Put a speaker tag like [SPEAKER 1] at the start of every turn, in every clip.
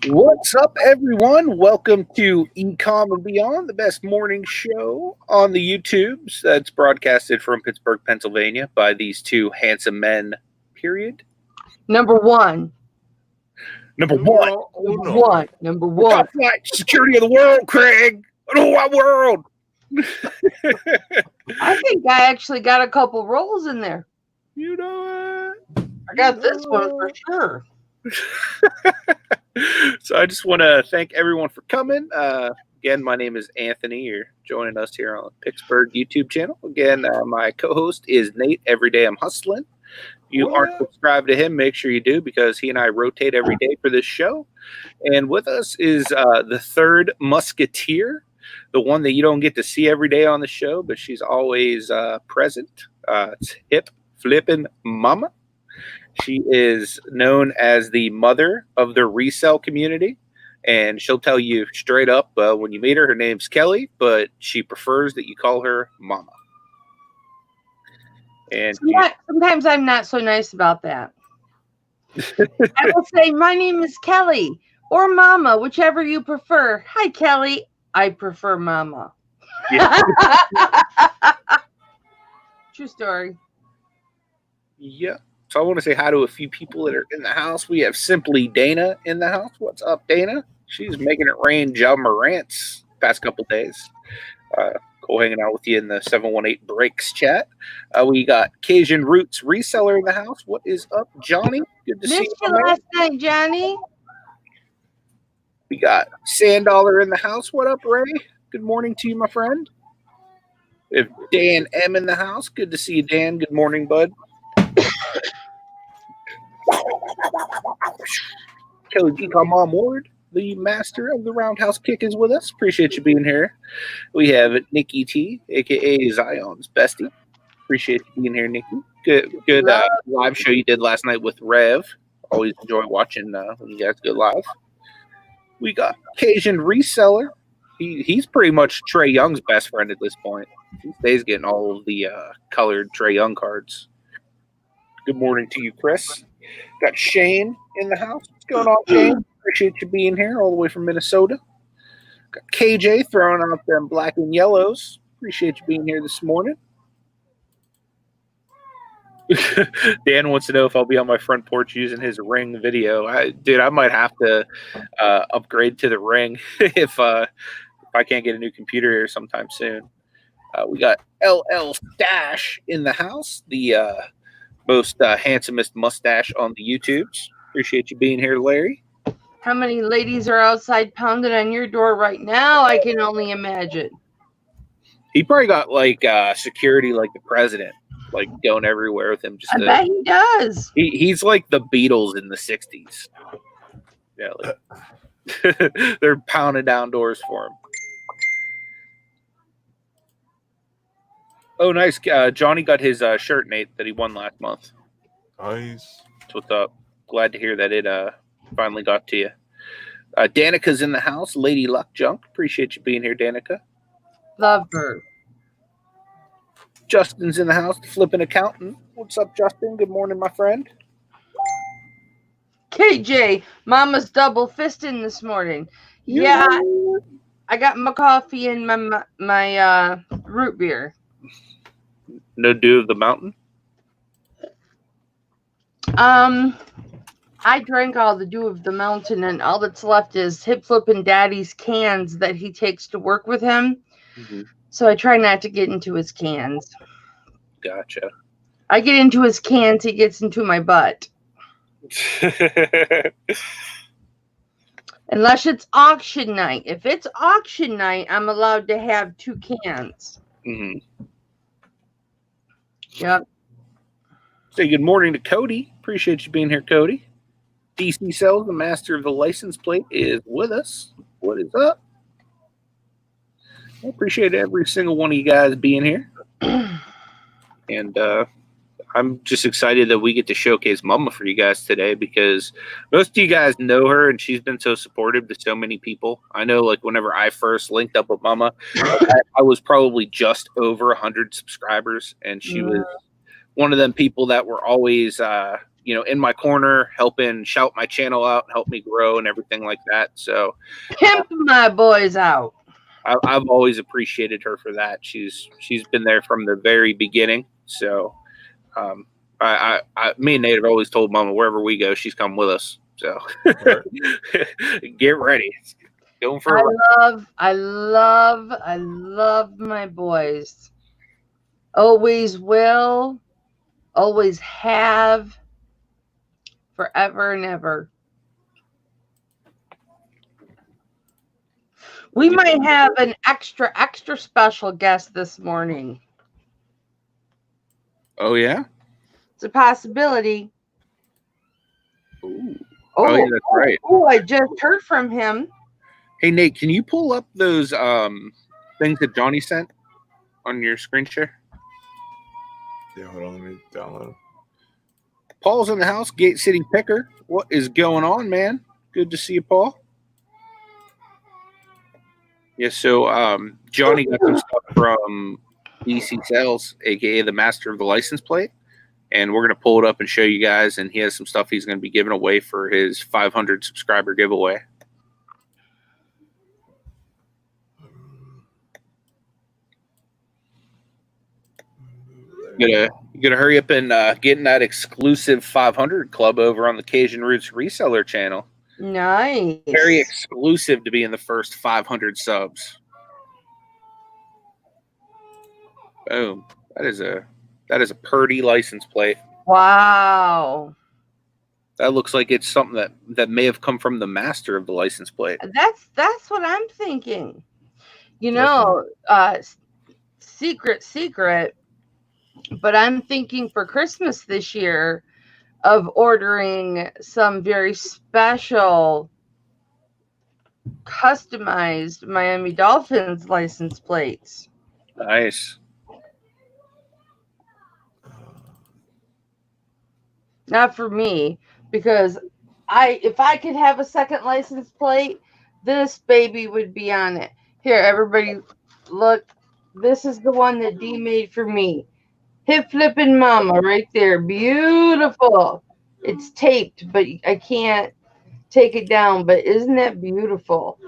[SPEAKER 1] What's up, everyone? Welcome to ECOM and Beyond, the best morning show on the YouTubes that's broadcasted from Pittsburgh, Pennsylvania by these two handsome men, period.
[SPEAKER 2] Number one.
[SPEAKER 1] Number one.
[SPEAKER 2] Top
[SPEAKER 1] flight security of the world, Craig. The whole world.
[SPEAKER 2] I think I actually got a couple rolls in there.
[SPEAKER 1] You know what?
[SPEAKER 2] I got this one for sure.
[SPEAKER 1] So I just want to thank everyone for coming. Again, my name is Anthony. You're joining us here on the Picksburgh YouTube channel. Again, my co-host is Nate. Every day I'm hustling. If you aren't subscribed to him, make sure you do, because he and I rotate every day for this show. And with us is the third musketeer, the one that you don't get to see every day on the show, but she's always present. It's hip Flippin Mamma. She is known as the mother of the resale community, and she'll tell you straight up when you meet her, her name's Kelly, but she prefers that you call her Mama. And
[SPEAKER 2] sometimes I'm not so nice about that. I will say, my name is Kelly or Mama, whichever you prefer. Hi, Kelly. I prefer Mama.
[SPEAKER 1] Yeah.
[SPEAKER 2] True story.
[SPEAKER 1] Yeah. So I want to say hi to a few people that are in the house. We have Simply Dana in the house. What's up, Dana? She's making it rain John Morant's past couple days. Cool hanging out with you in the 718 Breaks chat. We got Cajun Roots Reseller in the house. What is up, Johnny? Good to see
[SPEAKER 2] Missed you last night, Johnny.
[SPEAKER 1] We got Sandollar in the house. What up, Ray? Good morning to you, my friend. We have Dan M in the house. Good to see you, Dan. Good morning, bud. Kelly Ecom Mom Ward, the master of the roundhouse kick, is with us. Appreciate you being here. We have Nikki T, aka Zion's bestie. Appreciate you being here, Nikki. Good live show you did last night with Rev. Always enjoy watching when you guys go live. We got Cajun Reseller. He's pretty much Trey Young's best friend at this point. He stays getting all of the colored Trey Young cards. Good morning to you, Chris. Got Shane in the house. What's going on, Shane? Appreciate you being here all the way from Minnesota. Got KJ throwing out them black and yellows. Appreciate you being here this morning. Dan wants to know if I'll be on my front porch using his Ring video. I might have to upgrade to the Ring if I can't get a new computer here sometime soon. We got LL Stash in the house, the most handsomest mustache on the YouTubes. Appreciate you being here, Larry.
[SPEAKER 2] How many ladies are outside pounding on your door right now? I can only imagine.
[SPEAKER 1] He probably got like security like the president, like going everywhere with him.
[SPEAKER 2] I bet he does.
[SPEAKER 1] He's like the Beatles in the 60s. Yeah, like, they're pounding down doors for him. Oh, nice. Johnny got his shirt, Nate, that he won last month.
[SPEAKER 3] Nice.
[SPEAKER 1] That's what's up. Glad to hear that it finally got to you. Danica's in the house. Lady Luck Junk. Appreciate you being here, Danica.
[SPEAKER 2] Love her.
[SPEAKER 1] Justin's in the house. The Flippin' Accountant. What's up, Justin? Good morning, my friend.
[SPEAKER 2] KJ, Mama's double fisting this morning. Yeah, I got my coffee and my root beer.
[SPEAKER 1] No dew of the mountain?
[SPEAKER 2] I drank all the dew of the mountain, and all that's left is Hip Flippin' Daddy's cans that he takes to work with him. Mm-hmm. So I try not to get into his cans.
[SPEAKER 1] Gotcha.
[SPEAKER 2] I get into his cans, he gets into my butt. Unless it's auction night. If it's auction night, I'm allowed to have 2 cans.
[SPEAKER 1] Mm-hmm.
[SPEAKER 2] Yep.
[SPEAKER 1] Say good morning to Cody. Appreciate you being here, Cody. DC Cells, the master of the license plate, is with us. What is up? I appreciate every single one of you guys being here. And I'm just excited that we get to showcase Mama for you guys today, because most of you guys know her and she's been so supportive to so many people. I know, like, whenever I first linked up with Mama, I was probably just over 100 subscribers, and she was one of them people that were always in my corner, helping shout my channel out, help me grow and everything like that. So
[SPEAKER 2] Pimp my boys out.
[SPEAKER 1] I've always appreciated her for that. She's been there from the very beginning. So me and Nate have always told Mama wherever we go, she's come with us. So get ready. Going for
[SPEAKER 2] I love my boys. Always will, always have, forever and ever. We might have an extra special guest this morning.
[SPEAKER 1] Oh yeah?
[SPEAKER 2] It's a possibility.
[SPEAKER 1] Ooh. Oh yeah, that's right.
[SPEAKER 2] Oh, I just heard from him.
[SPEAKER 1] Hey Nate, can you pull up those things that Johnny sent on your screen share?
[SPEAKER 3] Yeah, hold on, let me download them.
[SPEAKER 1] Paul's in the house, Gate City Picker. What is going on, man? Good to see you, Paul. Yeah, so Johnny got some stuff from DC Sales, aka the master of the license plate, and we're gonna pull it up and show you guys. And he has some stuff he's gonna be giving away for his 500 subscriber giveaway. You gotta hurry up and get in that exclusive 500 club over on the Cajun Roots reseller channel.
[SPEAKER 2] Nice.
[SPEAKER 1] Very exclusive to be in the first 500 subs. Boom. That is a Purdy license plate.
[SPEAKER 2] Wow.
[SPEAKER 1] That looks like it's something that may have come from the master of the license plate.
[SPEAKER 2] That's what I'm thinking. Secret. But I'm thinking for Christmas this year of ordering some very special customized Miami Dolphins license plates.
[SPEAKER 1] Nice.
[SPEAKER 2] Not for me, because if I could have a second license plate, this baby would be on it. Here, everybody, look. This is the one that D made for me. Hit Flippin Mamma right there. Beautiful. It's taped, but I can't take it down. But isn't that beautiful?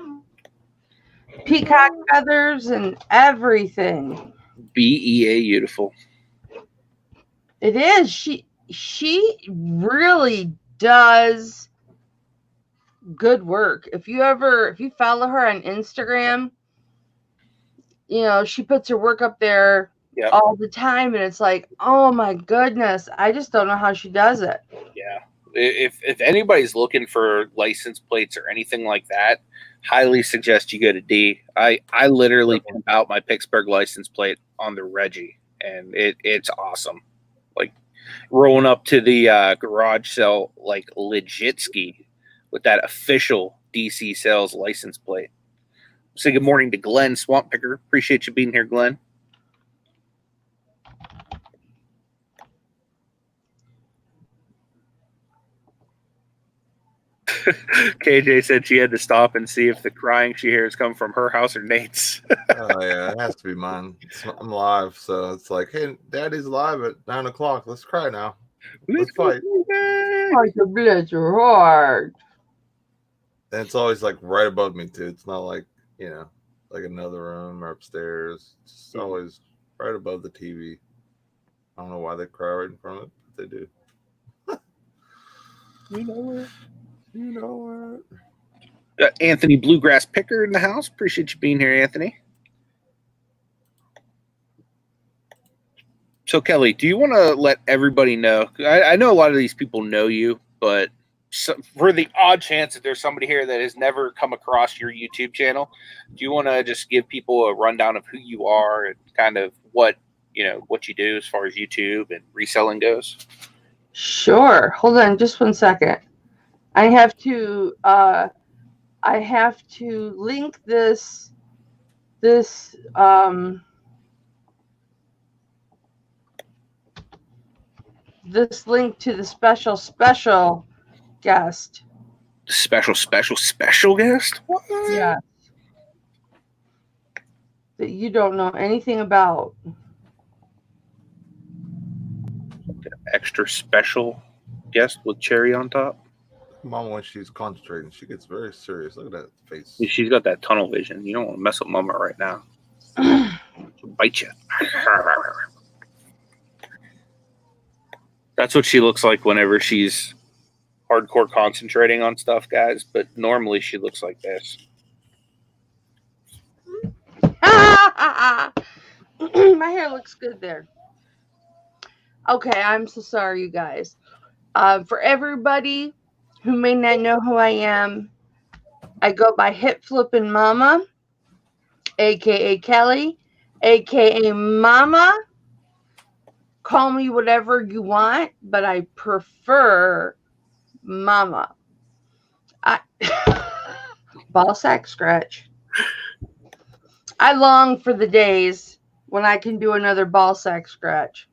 [SPEAKER 2] Peacock feathers and everything.
[SPEAKER 1] BEA beautiful.
[SPEAKER 2] It is. She really does good work. If you follow her on Instagram, she puts her work up there all the time, and it's like, oh my goodness, I just don't know how she does it.
[SPEAKER 1] Yeah. If anybody's looking for license plates or anything like that, highly suggest you go to D. I literally pimp out my Picksburgh license plate on the Reggie, and it's awesome. Like rolling up to the garage sale like legit ski with that official DC Sales license plate. Say good morning to Glenn Swamp Picker. Appreciate you being here, Glenn. KJ said she had to stop and see if the crying she hears come from her house or Nate's.
[SPEAKER 3] Oh yeah, it has to be mine. I'm live, so it's like, hey, Daddy's live at 9 o'clock. Let's cry now. Let's fight.
[SPEAKER 2] I can bless your heart.
[SPEAKER 3] And it's always like right above me too. It's not like like another room or upstairs. It's always right above the TV. I don't know why they cry right in front of it, but they do. You know what?
[SPEAKER 1] Anthony Bluegrass Picker in the house. Appreciate you being here, Anthony. So, Kelly, do you want to let everybody know? I know a lot of these people know you, but for the odd chance that there's somebody here that has never come across your YouTube channel, do you want to just give people a rundown of who you are and kind of what you do as far as YouTube and reselling goes?
[SPEAKER 2] Sure. Hold on just 1 second. I have to link this link to the special guest.
[SPEAKER 1] Special guest? What?
[SPEAKER 2] Yeah. That you don't know anything about.
[SPEAKER 1] Extra special guest with cherry on top.
[SPEAKER 3] Mama, when she's concentrating, she gets very serious. Look at that face.
[SPEAKER 1] She's got that tunnel vision. You don't want to mess with Mama right now. She'll bite you. That's what she looks like whenever she's hardcore concentrating on stuff, guys. But normally she looks like this.
[SPEAKER 2] My hair looks good there. Okay, I'm so sorry, you guys. For everybody who may not know who I am, I go by Flippin Mamma, aka Kelly, aka Mama. Call me whatever you want, but I prefer Mama. Ball sack scratch. I long for the days when I can do another ball sack scratch.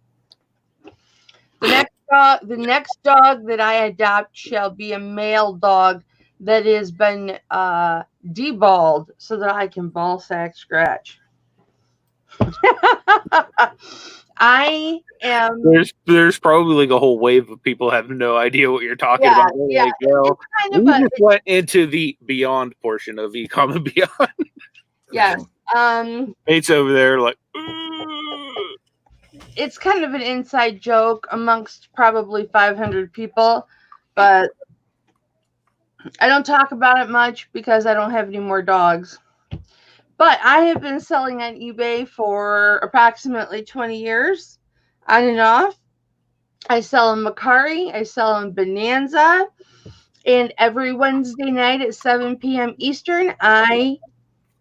[SPEAKER 2] The next dog that I adopt shall be a male dog that has been deballed so that I can ball sack scratch. I am.
[SPEAKER 1] There's probably like a whole wave of people have no idea what you're talking about.
[SPEAKER 2] Yeah,
[SPEAKER 1] like, well, we just went into the beyond portion of ECOM and beyond.
[SPEAKER 2] Yes.
[SPEAKER 1] Nate's over there like.
[SPEAKER 2] It's kind of an inside joke amongst probably 500 people, but I don't talk about it much because I don't have any more dogs. But I have been selling on eBay for approximately 20 years, on and off. I sell in Mercari, I sell in Bonanza, and every Wednesday night at 7 p.m. Eastern, I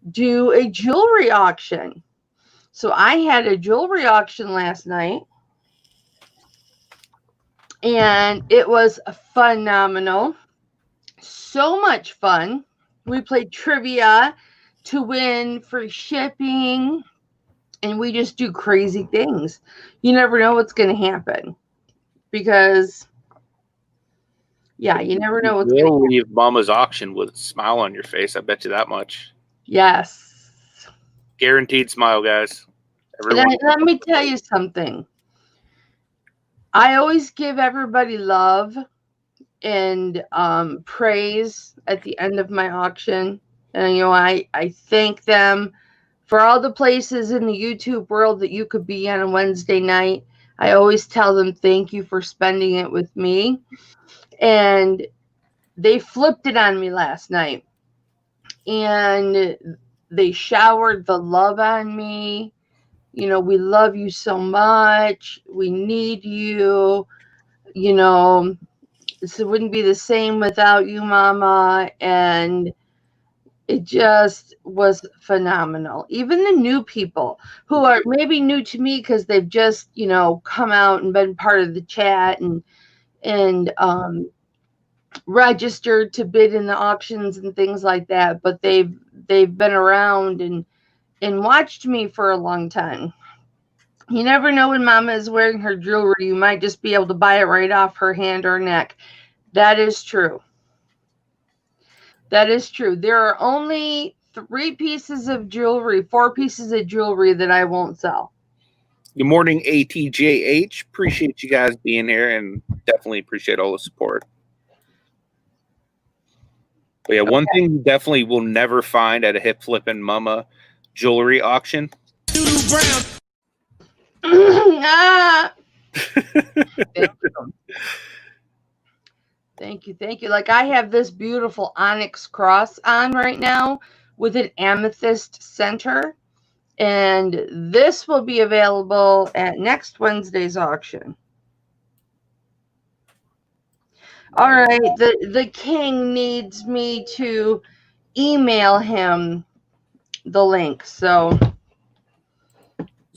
[SPEAKER 2] do a jewelry auction. So I had a jewelry auction last night, and it was phenomenal. So much fun. We played trivia to win free shipping, and we just do crazy things. You never know what's going to happen because, yeah, you never know what's going to happen.
[SPEAKER 1] Leave Mama's auction with a smile on your face. I bet you that much.
[SPEAKER 2] Yes.
[SPEAKER 1] Guaranteed smile, guys.
[SPEAKER 2] Let me tell you something. I always give everybody love and praise at the end of my auction. And, I thank them for all the places in the YouTube world that you could be on a Wednesday night. I always tell them thank you for spending it with me. And they flipped it on me last night. And they showered the love on me. We love you so much. We need you. This wouldn't be the same without you, Mama. And it just was phenomenal. Even the new people who are maybe new to me because they've just, come out and been part of the chat and registered to bid in the auctions and things like that. But they've been around and watched me for a long time. You never know when Mama is wearing her jewelry. You might just be able to buy it right off her hand or neck. That is true. That is true. There are only 4 pieces of jewelry that I won't sell.
[SPEAKER 1] Good morning, ATJH. Appreciate you guys being here and definitely appreciate all the support. But yeah, one thing you definitely will never find at a Flippin Mamma jewelry auction.
[SPEAKER 2] Thank you. Like I have this beautiful onyx cross on right now with an amethyst center. And this will be available at next Wednesday's auction. All right. The king needs me to email him the link. So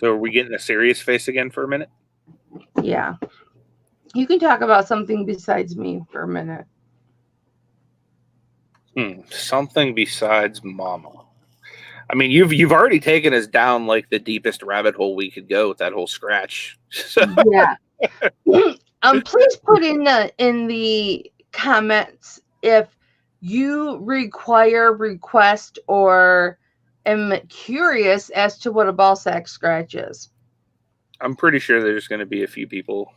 [SPEAKER 1] are we getting a serious face again for a minute?
[SPEAKER 2] Yeah. You can talk about something besides me for a minute.
[SPEAKER 1] Something besides Mama. I mean, you've already taken us down like the deepest rabbit hole we could go with that whole scratch.
[SPEAKER 2] Yeah. Please put in the comments if you request, or am curious as to what a ball sack scratch is.
[SPEAKER 1] I'm pretty sure there's going to be a few people.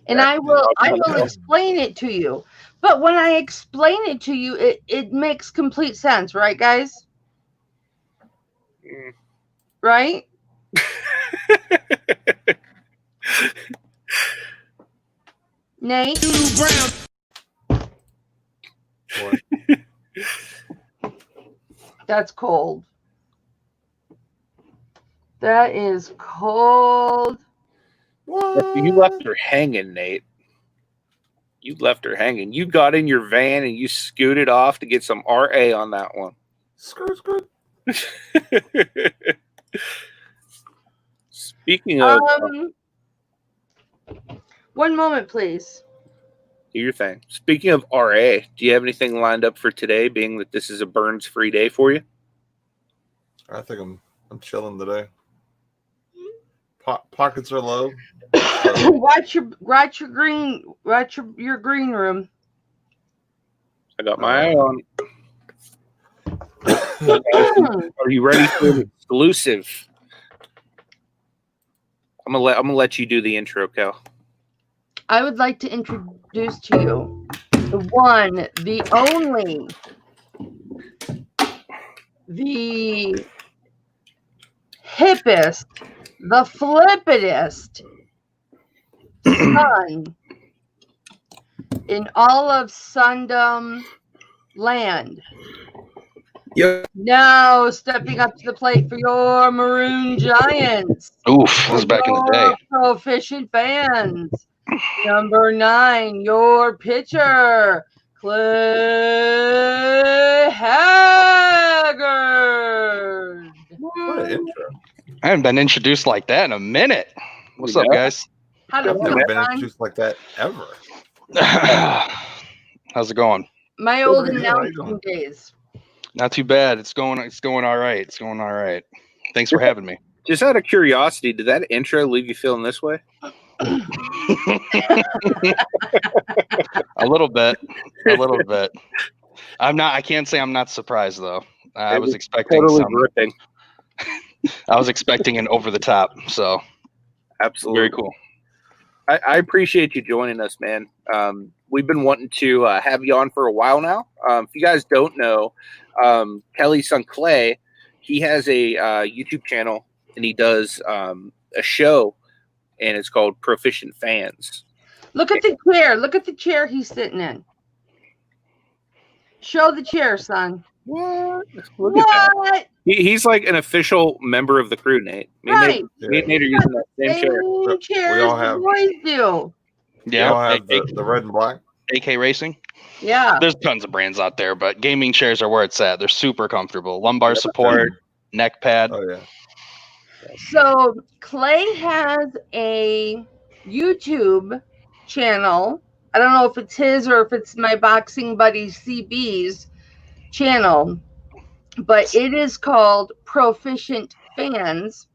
[SPEAKER 2] and I will explain it to you. But when I explain it to you, it makes complete sense, right, guys? Right? Nate?
[SPEAKER 3] What?
[SPEAKER 2] That's cold. That is cold.
[SPEAKER 3] What?
[SPEAKER 1] You left her hanging, Nate. You left her hanging. You got in your van and you scooted off to get some RA on that one.
[SPEAKER 3] Skirt.
[SPEAKER 1] Speaking of,
[SPEAKER 2] one moment, please.
[SPEAKER 1] do your thing. Speaking of RA, do you have anything lined up for today, being that this is a burns-free day for you?
[SPEAKER 3] I think I'm chilling today. Pockets are low.
[SPEAKER 2] Watch your green room.
[SPEAKER 1] I got my eye on. Are you ready for an exclusive? I'm gonna let you do the intro, Cal.
[SPEAKER 2] I would like to introduce to you the one, the only, the hippest, the flippidest son in all of Sundom land.
[SPEAKER 4] Yep.
[SPEAKER 2] Now stepping up to the plate for your Maroon Giants.
[SPEAKER 4] Oof, that was back in the day.
[SPEAKER 2] Proficient fans. Number 9, your pitcher, Clay Haggard.
[SPEAKER 3] What an intro.
[SPEAKER 4] I haven't been introduced like that in a minute. What's up, guys?
[SPEAKER 2] How's
[SPEAKER 3] I've
[SPEAKER 2] it
[SPEAKER 3] never been
[SPEAKER 2] going?
[SPEAKER 3] introduced like that ever.
[SPEAKER 4] How's it going?
[SPEAKER 2] My old
[SPEAKER 3] Good, how you
[SPEAKER 2] announcing days.
[SPEAKER 4] Not too bad. It's going all right. It's going all right. Thanks for having me.
[SPEAKER 1] Just out of curiosity, did that intro leave you feeling this way?
[SPEAKER 4] A little bit. I can't say I'm not surprised though. I was expecting
[SPEAKER 1] gripping.
[SPEAKER 4] I was expecting an over the top, so
[SPEAKER 1] Absolutely.
[SPEAKER 4] very cool.
[SPEAKER 1] I appreciate you joining us, man. We've been wanting to have you on for a while now. If you guys don't know, Kelly's son Clay, he has a YouTube channel and he does a show, and it's called Proficient Fans.
[SPEAKER 2] Look at the chair. Look at the chair he's sitting in. Show the chair, son.
[SPEAKER 1] What? Look at that. He's like an official member of the crew, Nate.
[SPEAKER 2] Right.
[SPEAKER 1] Me and Nate are using that same chair.
[SPEAKER 2] Chairs
[SPEAKER 3] all have-
[SPEAKER 2] the boys do.
[SPEAKER 3] You all have the red and black.
[SPEAKER 4] AK Racing.
[SPEAKER 2] Yeah.
[SPEAKER 4] There's tons of brands out there, but gaming chairs are where it's at. They're super comfortable. Lumbar support, neck pad.
[SPEAKER 3] Oh yeah.
[SPEAKER 2] So Clay has a YouTube channel. I don't know if it's his or if it's my boxing buddy CB's channel, but it is called Proficient Fans.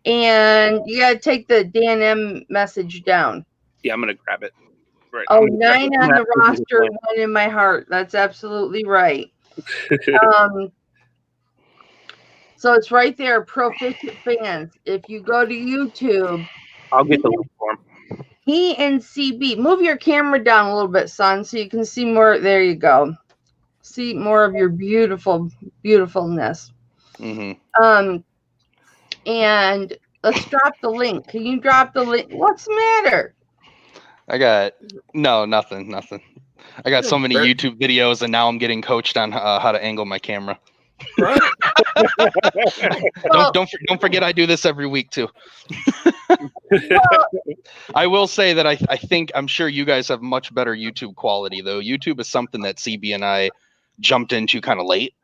[SPEAKER 2] And you gotta take the Dan M message down.
[SPEAKER 1] Yeah, I'm gonna grab it. Right.
[SPEAKER 2] Oh, 9 on the roster, 1 in my heart. That's absolutely right. So it's right there, Proficient Fans. If you go to YouTube,
[SPEAKER 1] I'll get the link for him.
[SPEAKER 2] he and CB, move your camera down a little bit, son, so you can see more. There you go. See more of your beautifulness.
[SPEAKER 4] Mm-hmm.
[SPEAKER 2] And let's drop the link. Can you drop the link? What's the matter?
[SPEAKER 4] I got nothing. I got so many YouTube videos, and now I'm getting coached on how to angle my camera.
[SPEAKER 3] Right.
[SPEAKER 4] Don't forget I do this every week too. I will say that I'm sure you guys have much better YouTube quality though. YouTube is something that CB and I jumped into kind of late.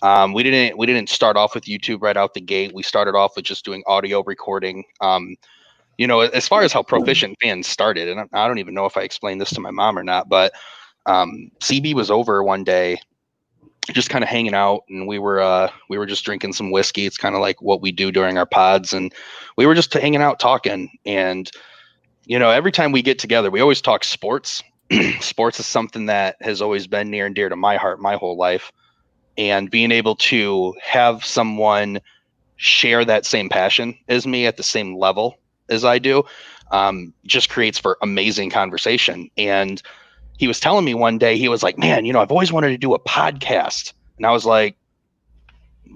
[SPEAKER 4] We didn't start off with YouTube right out the gate. We started off with just doing audio recording. As far as how Proficient Fans started, and I don't even know if I explained this to my mom or not, but CB was over one day just kind of hanging out, and we were just drinking some whiskey. It's kind of like what we do during our pods, and we were just hanging out talking. And every time we get together, we always talk sports. Sports is something that has always been near and dear to my heart my whole life, and being able to have someone share that same passion as me at the same level as I do, just creates for amazing conversation. And he was telling me one day, he was like, man, I've always wanted to do a podcast. And I was like,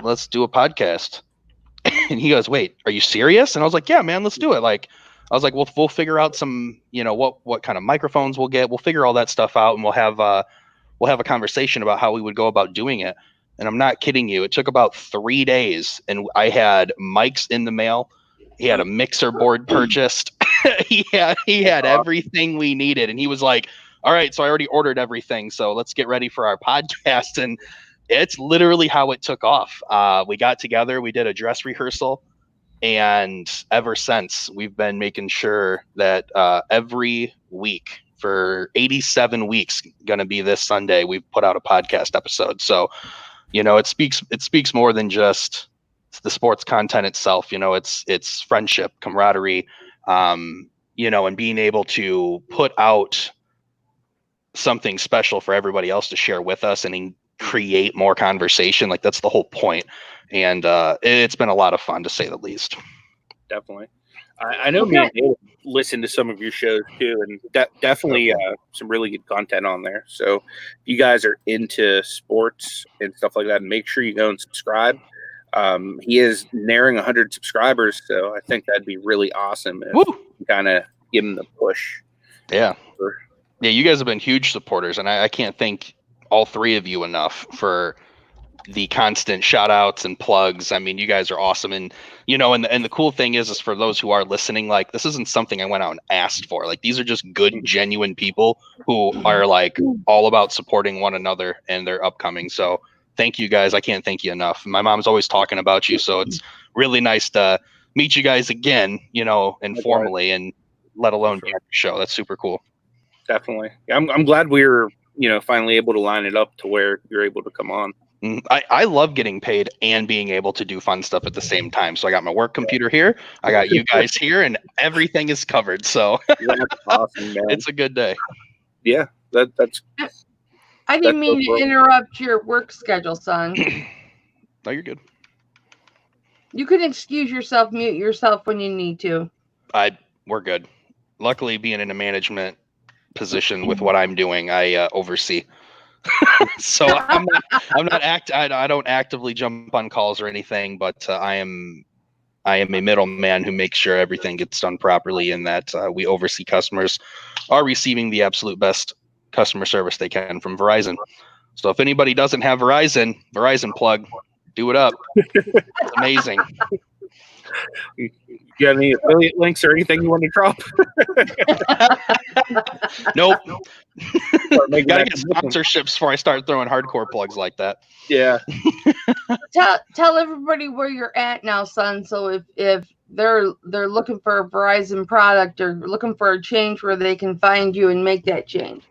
[SPEAKER 4] let's do a podcast. And he goes, wait, are you serious? And I was like, yeah, man, let's do it. Like, I was like, we'll figure out some, what kind of microphones we'll get. We'll figure all that stuff out, and we'll have a conversation about how we would go about doing it. And I'm not kidding you. It took about 3 days, and I had mics in the mail. He had a mixer board purchased. he had everything we needed. And he was like, all right, so I already ordered everything. So let's get ready for our podcast. And it's literally how it took off. We got together, we did a dress rehearsal. And ever since, we've been making sure that every week for 87 weeks, going to be this Sunday, we've put out a podcast episode. So, it speaks more than just the sports content itself. It's friendship, camaraderie, and being able to put out something special for everybody else to share with us and create more conversation. Like, that's the whole point. And it's been a lot of fun, to say the least.
[SPEAKER 1] Definitely. I know me and Dave listen to some of your shows too, and definitely some really good content on there. So if you guys are into sports and stuff like that, make sure you go and subscribe. He is nearing 100 subscribers, so I think that'd be really awesome if you kind of give him the push.
[SPEAKER 4] Yeah. Yeah, you guys have been huge supporters, and I can't thank all three of you enough for the constant shout outs and plugs. I mean, you guys are awesome. And, and the cool thing is for those who are listening, like, this isn't something I went out and asked for. Like, these are just good, genuine people who are like all about supporting one another and their upcoming. So thank you guys. I can't thank you enough. My mom's always talking about you. So it's really nice to meet you guys again, informally, and let alone be on your show. That's super cool.
[SPEAKER 1] Definitely. I'm glad we were, finally able to line it up to where you're able to come on.
[SPEAKER 4] I love getting paid and being able to do fun stuff at the same time. So I got my work computer here, I got you guys here, and everything is covered. So
[SPEAKER 1] that's awesome, man.
[SPEAKER 4] It's a good day.
[SPEAKER 1] Yeah, that's.
[SPEAKER 2] I didn't mean to interrupt your work schedule, son.
[SPEAKER 4] No, you're good.
[SPEAKER 2] You can excuse yourself, mute yourself when you need to.
[SPEAKER 4] We're good. Luckily, being in a management position with what I'm doing, I oversee. So I don't actively jump on calls or anything, but I am a middleman who makes sure everything gets done properly, and that we oversee customers are receiving the absolute best customer service they can from Verizon. So if anybody doesn't have Verizon plug, do it up. It's amazing.
[SPEAKER 1] You got any affiliate links or anything you want to drop?
[SPEAKER 4] Nope. Gotta get sponsorships before I start throwing hardcore plugs like that.
[SPEAKER 1] Yeah.
[SPEAKER 2] Tell everybody where you're at now, son. So if they're looking for a Verizon product or looking for a change, where they can find you and make that change.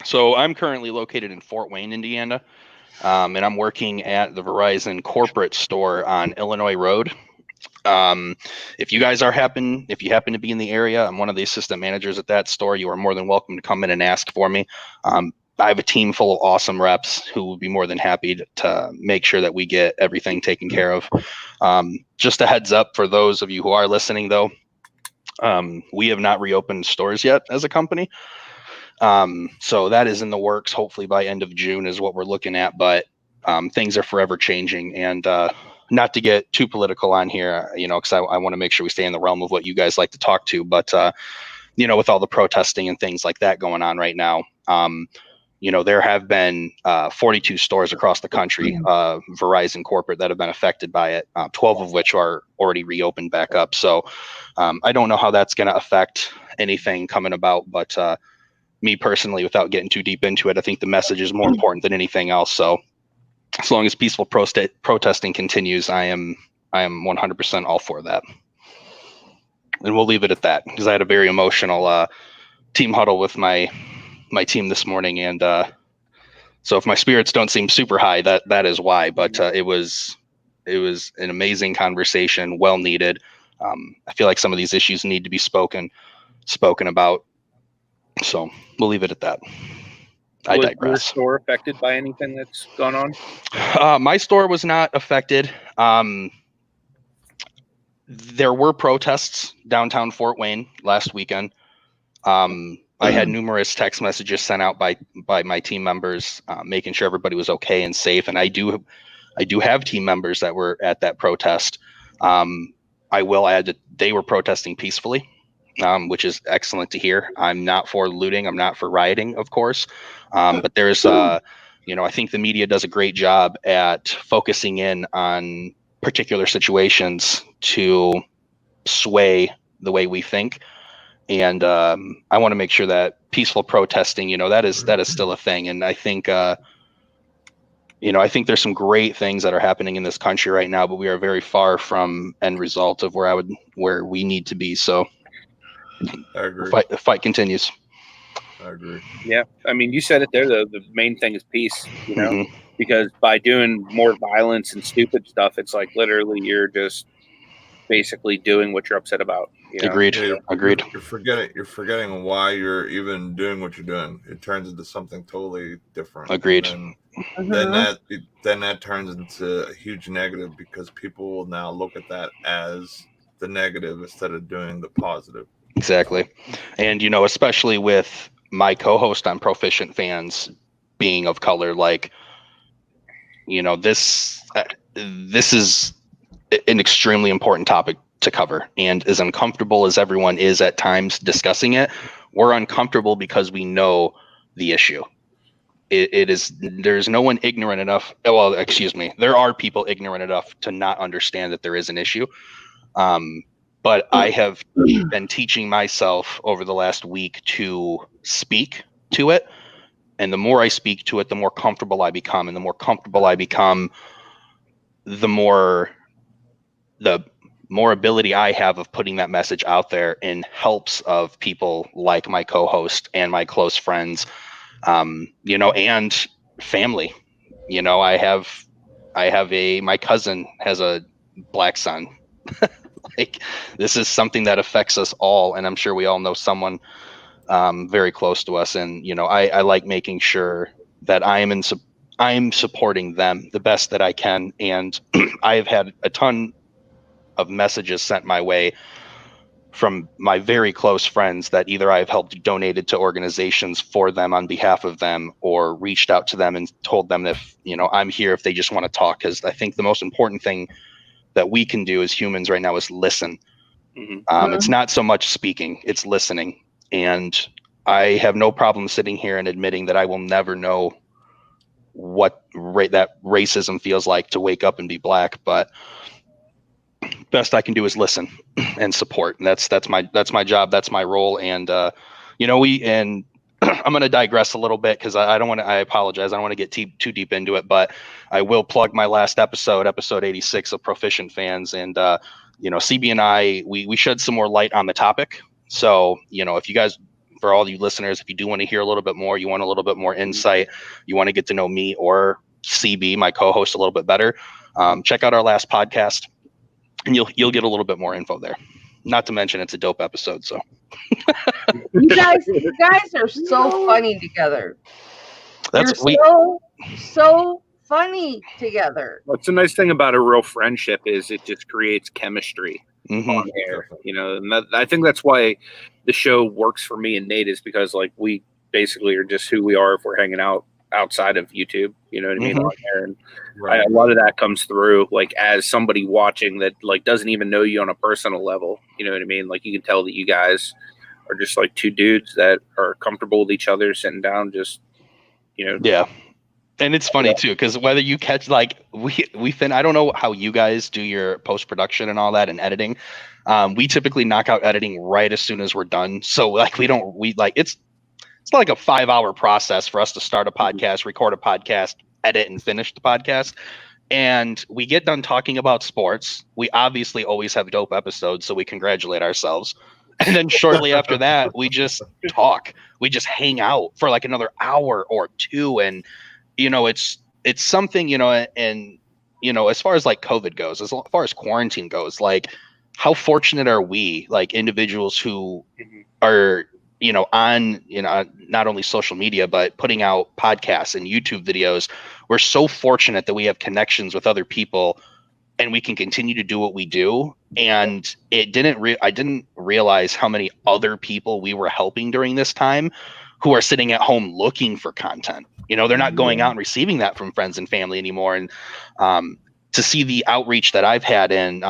[SPEAKER 4] So I'm currently located in Fort Wayne, Indiana. And I'm working at the Verizon corporate store on Illinois Road. If you happen to be in the area, I'm one of the assistant managers at that store. You are more than welcome to come in and ask for me. I have a team full of awesome reps who will be more than happy to make sure that we get everything taken care of. Just a heads up for those of you who are listening, though, we have not reopened stores yet as a company. So that is in the works. Hopefully by end of June is what we're looking at, but things are forever changing. And not to get too political on here, because I want to make sure we stay in the realm of what you guys like to talk to. But, with all the protesting and things like that going on right now, there have been 42 stores across the country, Verizon corporate, that have been affected by it, 12 of which are already reopened back up. So I don't know how that's going to affect anything coming about, but me personally, without getting too deep into it, I think the message is more important than anything else. So as long as peaceful protesting continues, I am 100% all for that. And we'll leave it at that, because I had a very emotional team huddle with my team this morning, and so if my spirits don't seem super high, that is why. But it was an amazing conversation, well needed. I feel like some of these issues need to be spoken about. So we'll leave it at that. I digress. Was your
[SPEAKER 1] store affected by anything that's gone on?
[SPEAKER 4] My store was not affected. there were protests downtown Fort Wayne last weekend. I had numerous text messages sent out by my team members, making sure everybody was okay and safe. And I do have team members that were at that protest. I will add that they were protesting peacefully, which is excellent to hear. I'm not for looting. I'm not for rioting, of course. But there's, I think the media does a great job at focusing in on particular situations to sway the way we think. And I want to make sure that peaceful protesting, that is still a thing. And I think, I think there's some great things that are happening in this country right now, but we are very far from end result of where we need to be. So
[SPEAKER 3] I agree.
[SPEAKER 4] The fight continues.
[SPEAKER 3] I agree.
[SPEAKER 1] Yeah, I mean, you said it there. The main thing is peace. Because by doing more violence and stupid stuff, it's like literally you're just basically doing what you're upset about.
[SPEAKER 4] Agreed.
[SPEAKER 3] Yeah,
[SPEAKER 4] Agreed.
[SPEAKER 3] You're forgetting why you're even doing what you're doing. It turns into something totally different.
[SPEAKER 4] Agreed.
[SPEAKER 3] And then that turns into a huge negative because people will now look at that as the negative instead of doing the positive.
[SPEAKER 4] Exactly. And especially with my co-host on Proficient Fans being of color, like this is an extremely important topic to cover. And as uncomfortable as everyone is at times discussing it, we're uncomfortable because we know the issue. There's no one ignorant enough. Well, excuse me. There are people ignorant enough to not understand that there is an issue. But I have been teaching myself over the last week to speak to it. And the more I speak to it, the more comfortable I become. And the more comfortable I become, the more ability I have of putting that message out there in helps of people like my co-host and my close friends, and family. My cousin has a black son. Like, this is something that affects us all. And I'm sure we all know someone very close to us. And, I like making sure that I'm supporting them the best that I can. And I've had a ton of messages sent my way from my very close friends that either I've helped donated to organizations for them on behalf of them, or reached out to them and told them if, I'm here if they just want to talk. Because I think the most important thing that we can do as humans right now is listen. It's not so much speaking, it's listening. And I have no problem sitting here and admitting that I will never know what that racism feels like to wake up and be black, but best I can do is listen and support. And that's my job. That's my role. And, I'm going to digress a little bit because I apologize. I don't want to get too deep into it, but I will plug my last episode 86 of Proficient Fans. And, CB and I, we shed some more light on the topic. So, if you guys, for all you listeners, if you do want to hear a little bit more, you want a little bit more insight, you want to get to know me or CB, my co-host, a little bit better, check out our last podcast and you'll get a little bit more info there. Not to mention it's a dope episode. So
[SPEAKER 2] you guys are so funny together. You're so funny together.
[SPEAKER 1] What's the nice thing about a real friendship is it just creates chemistry on air, and I think that's why the show works for me and Nate, is because like we basically are just who we are if we're hanging out outside of YouTube, you know what I mean, on there. And a lot of that comes through like as somebody watching that like doesn't even know you on a personal level, you know what I mean? Like you can tell that you guys are just like two dudes that are comfortable with each other, sitting down, just
[SPEAKER 4] yeah. And it's funny too, because whether you catch like I don't know how you guys do your post-production and all that and editing. We typically knock out editing right as soon as we're done. So like it's like a 5-hour process for us to start a podcast, record a podcast, edit and finish the podcast. And we get done talking about sports. We obviously always have dope episodes, so we congratulate ourselves. And then shortly after that, we just talk. We just hang out for like another hour or two. And, it's something, and, as far as like COVID goes, as far as quarantine goes, like how fortunate are we, like individuals who are, on, not only social media, but putting out podcasts and YouTube videos. We're so fortunate that we have connections with other people and we can continue to do what we do. And I didn't realize how many other people we were helping during this time who are sitting at home looking for content. They're not going out and receiving that from friends and family anymore. And to see the outreach that I've had and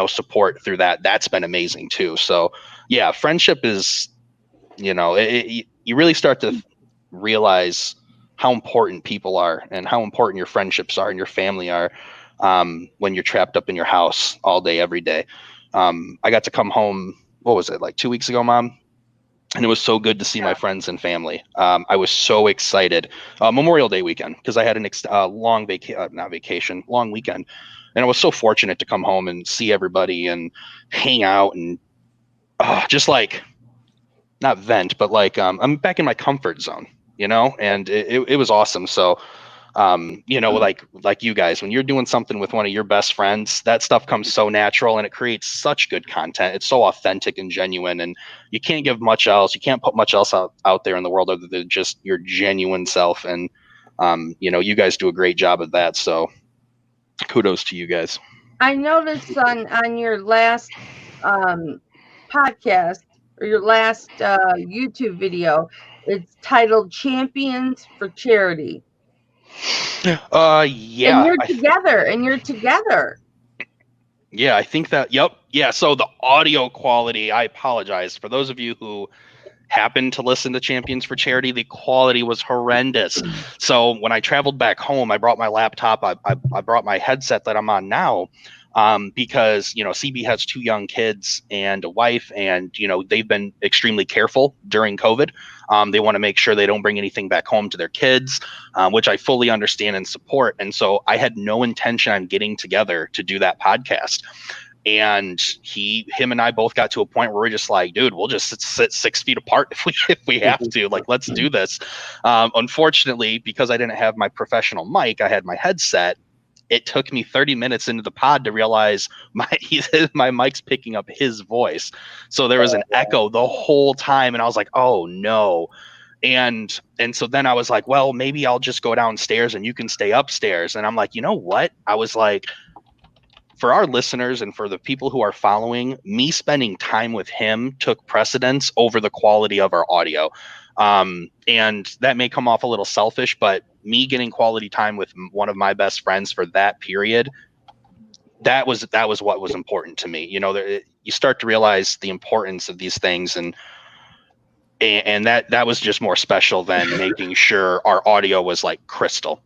[SPEAKER 4] support through that's been amazing too. So yeah, friendship is, you really start to realize how important people are and how important your friendships are and your family are when you're trapped up in your house all day, every day. I got to come home, what was it, like 2 weeks ago, Mom? And it was so good to see my friends and family. I was so excited. Memorial Day weekend, because I had a long weekend. And I was so fortunate to come home and see everybody and hang out and just like, not vent, but like I'm back in my comfort zone, and it was awesome. So, like you guys, when you're doing something with one of your best friends, that stuff comes so natural and it creates such good content. It's so authentic and genuine, and you can't give much else. You can't put much else out there in the world other than just your genuine self. And, you guys do a great job of that. So kudos to you guys.
[SPEAKER 2] I noticed on your last podcast or your last YouTube video, it's titled Champions for Charity.
[SPEAKER 4] Yeah.
[SPEAKER 2] And you're together.
[SPEAKER 4] Yeah, I think that, yep. Yeah, so the audio quality, I apologize. For those of you who happened to listen to Champions for Charity, the quality was horrendous. So when I traveled back home, I brought my laptop, I brought my headset that I'm on now, because, CB has 2 young kids and a wife, and, they've been extremely careful during COVID. They want to make sure they don't bring anything back home to their kids, which I fully understand and support. And so I had no intention on getting together to do that podcast. And him and I both got to a point where we're just like, dude, we'll just sit 6 feet apart if we have to. Like, let's do this. Unfortunately, because I didn't have my professional mic, I had my headset. It took me 30 minutes into the pod to realize my mic's picking up his voice. So there was an echo the whole time. And I was like, oh no. And so then I was like, well, maybe I'll just go downstairs and you can stay upstairs. And I'm like, you know what? I was like, for our listeners and for the people who are following, me spending time with him took precedence over the quality of our audio. And that may come off a little selfish, but me getting quality time with one of my best friends for that period, that was what was important to me. You start to realize the importance of these things, and that was just more special than making sure our audio was like crystal.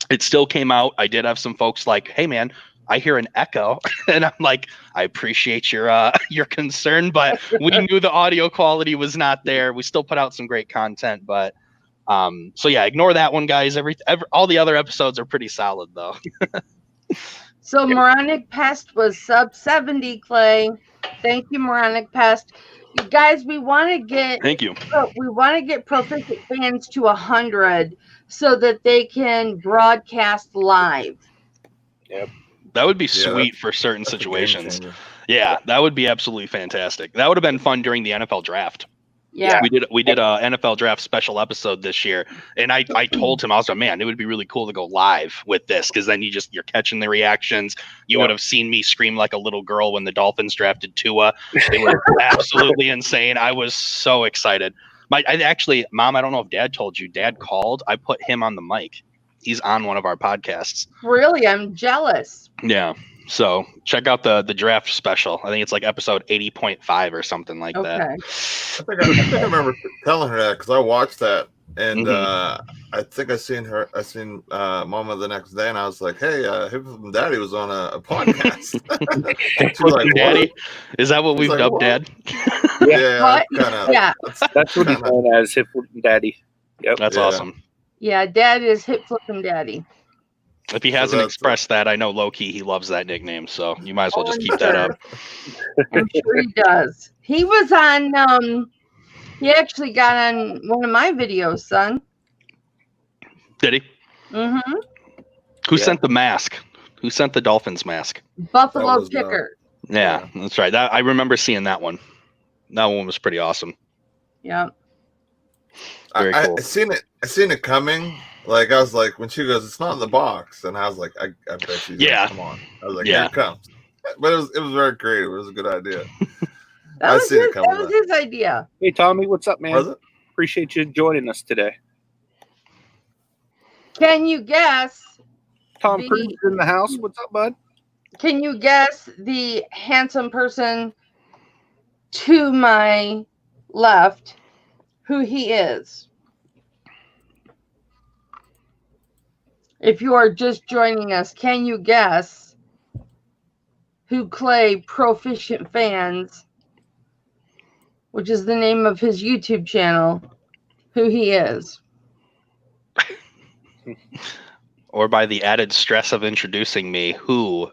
[SPEAKER 4] It still came out. I did have some folks like, hey man, I hear an echo, and I'm like, I appreciate your concern, but we knew the audio quality was not there. We still put out some great content, but so yeah, ignore that one, guys. All the other episodes are pretty solid though.
[SPEAKER 2] So Moronic Pest was sub 70, Clay. Thank you, Moronic Pest. You guys, we want to get Proficient fans to 100 so that they can broadcast live.
[SPEAKER 1] Yep.
[SPEAKER 4] That would be sweet for certain situations. Yeah, that would be absolutely fantastic. That would have been fun during the NFL draft.
[SPEAKER 2] Yeah,
[SPEAKER 4] we did a NFL draft special episode this year, and I told him, I was like, man, it would be really cool to go live with this, because then you're catching the reactions. You would have seen me scream like a little girl when the Dolphins drafted Tua. It was absolutely insane. I was so excited. Mom, I don't know if Dad told you. Dad called. I put him on the mic. He's on one of our podcasts.
[SPEAKER 2] Really? I'm jealous.
[SPEAKER 4] Yeah. So check out the draft special. I think it's like episode 80.5 or something like that.
[SPEAKER 3] I think I remember telling her that, because I watched that, and I think I seen Mama the next day, and I was like, hey, Flippin Daddy was on a podcast. She was like,
[SPEAKER 4] Daddy? Is that what we've
[SPEAKER 3] like,
[SPEAKER 4] dubbed
[SPEAKER 3] what?
[SPEAKER 4] Dad?
[SPEAKER 2] Yeah.
[SPEAKER 1] That's what he's known as, Flippin Daddy. Yep.
[SPEAKER 4] That's awesome.
[SPEAKER 2] Yeah, Dad is Hip Flippin Daddy.
[SPEAKER 4] If he hasn't expressed that, I know low-key he loves that nickname, so you might as well just keep that up.
[SPEAKER 2] I'm sure he does. He was on, he actually got on one of my videos, son.
[SPEAKER 4] Did he?
[SPEAKER 2] Mm-hmm.
[SPEAKER 4] Who sent the mask? Who sent the Dolphins mask?
[SPEAKER 2] Buffalo Picker.
[SPEAKER 4] Yeah, that's right. I remember seeing that one. That one was pretty awesome.
[SPEAKER 2] Yeah.
[SPEAKER 4] Very cool.
[SPEAKER 3] I seen it coming, Like I was like, when she goes, it's not in the box, and I was like, I bet she's
[SPEAKER 4] Yeah.
[SPEAKER 3] come on. I was like,
[SPEAKER 4] Yeah.
[SPEAKER 3] here it comes. But it was very creative. It was a good idea.
[SPEAKER 2] That
[SPEAKER 3] I
[SPEAKER 2] was
[SPEAKER 3] seen it
[SPEAKER 2] his,
[SPEAKER 3] coming.
[SPEAKER 2] that was his idea.
[SPEAKER 1] Hey, Tommy, what's up, man?
[SPEAKER 3] Was it?
[SPEAKER 1] Appreciate you joining us today.
[SPEAKER 2] Can you guess?
[SPEAKER 1] Tom Cruise is in the house. What's up, bud?
[SPEAKER 2] Can you guess the handsome person to my left who he is? If you are just joining us, can you guess who Clay Proficient Fans, which is the name of his YouTube channel, who he is?
[SPEAKER 4] Or by the added stress of introducing me, who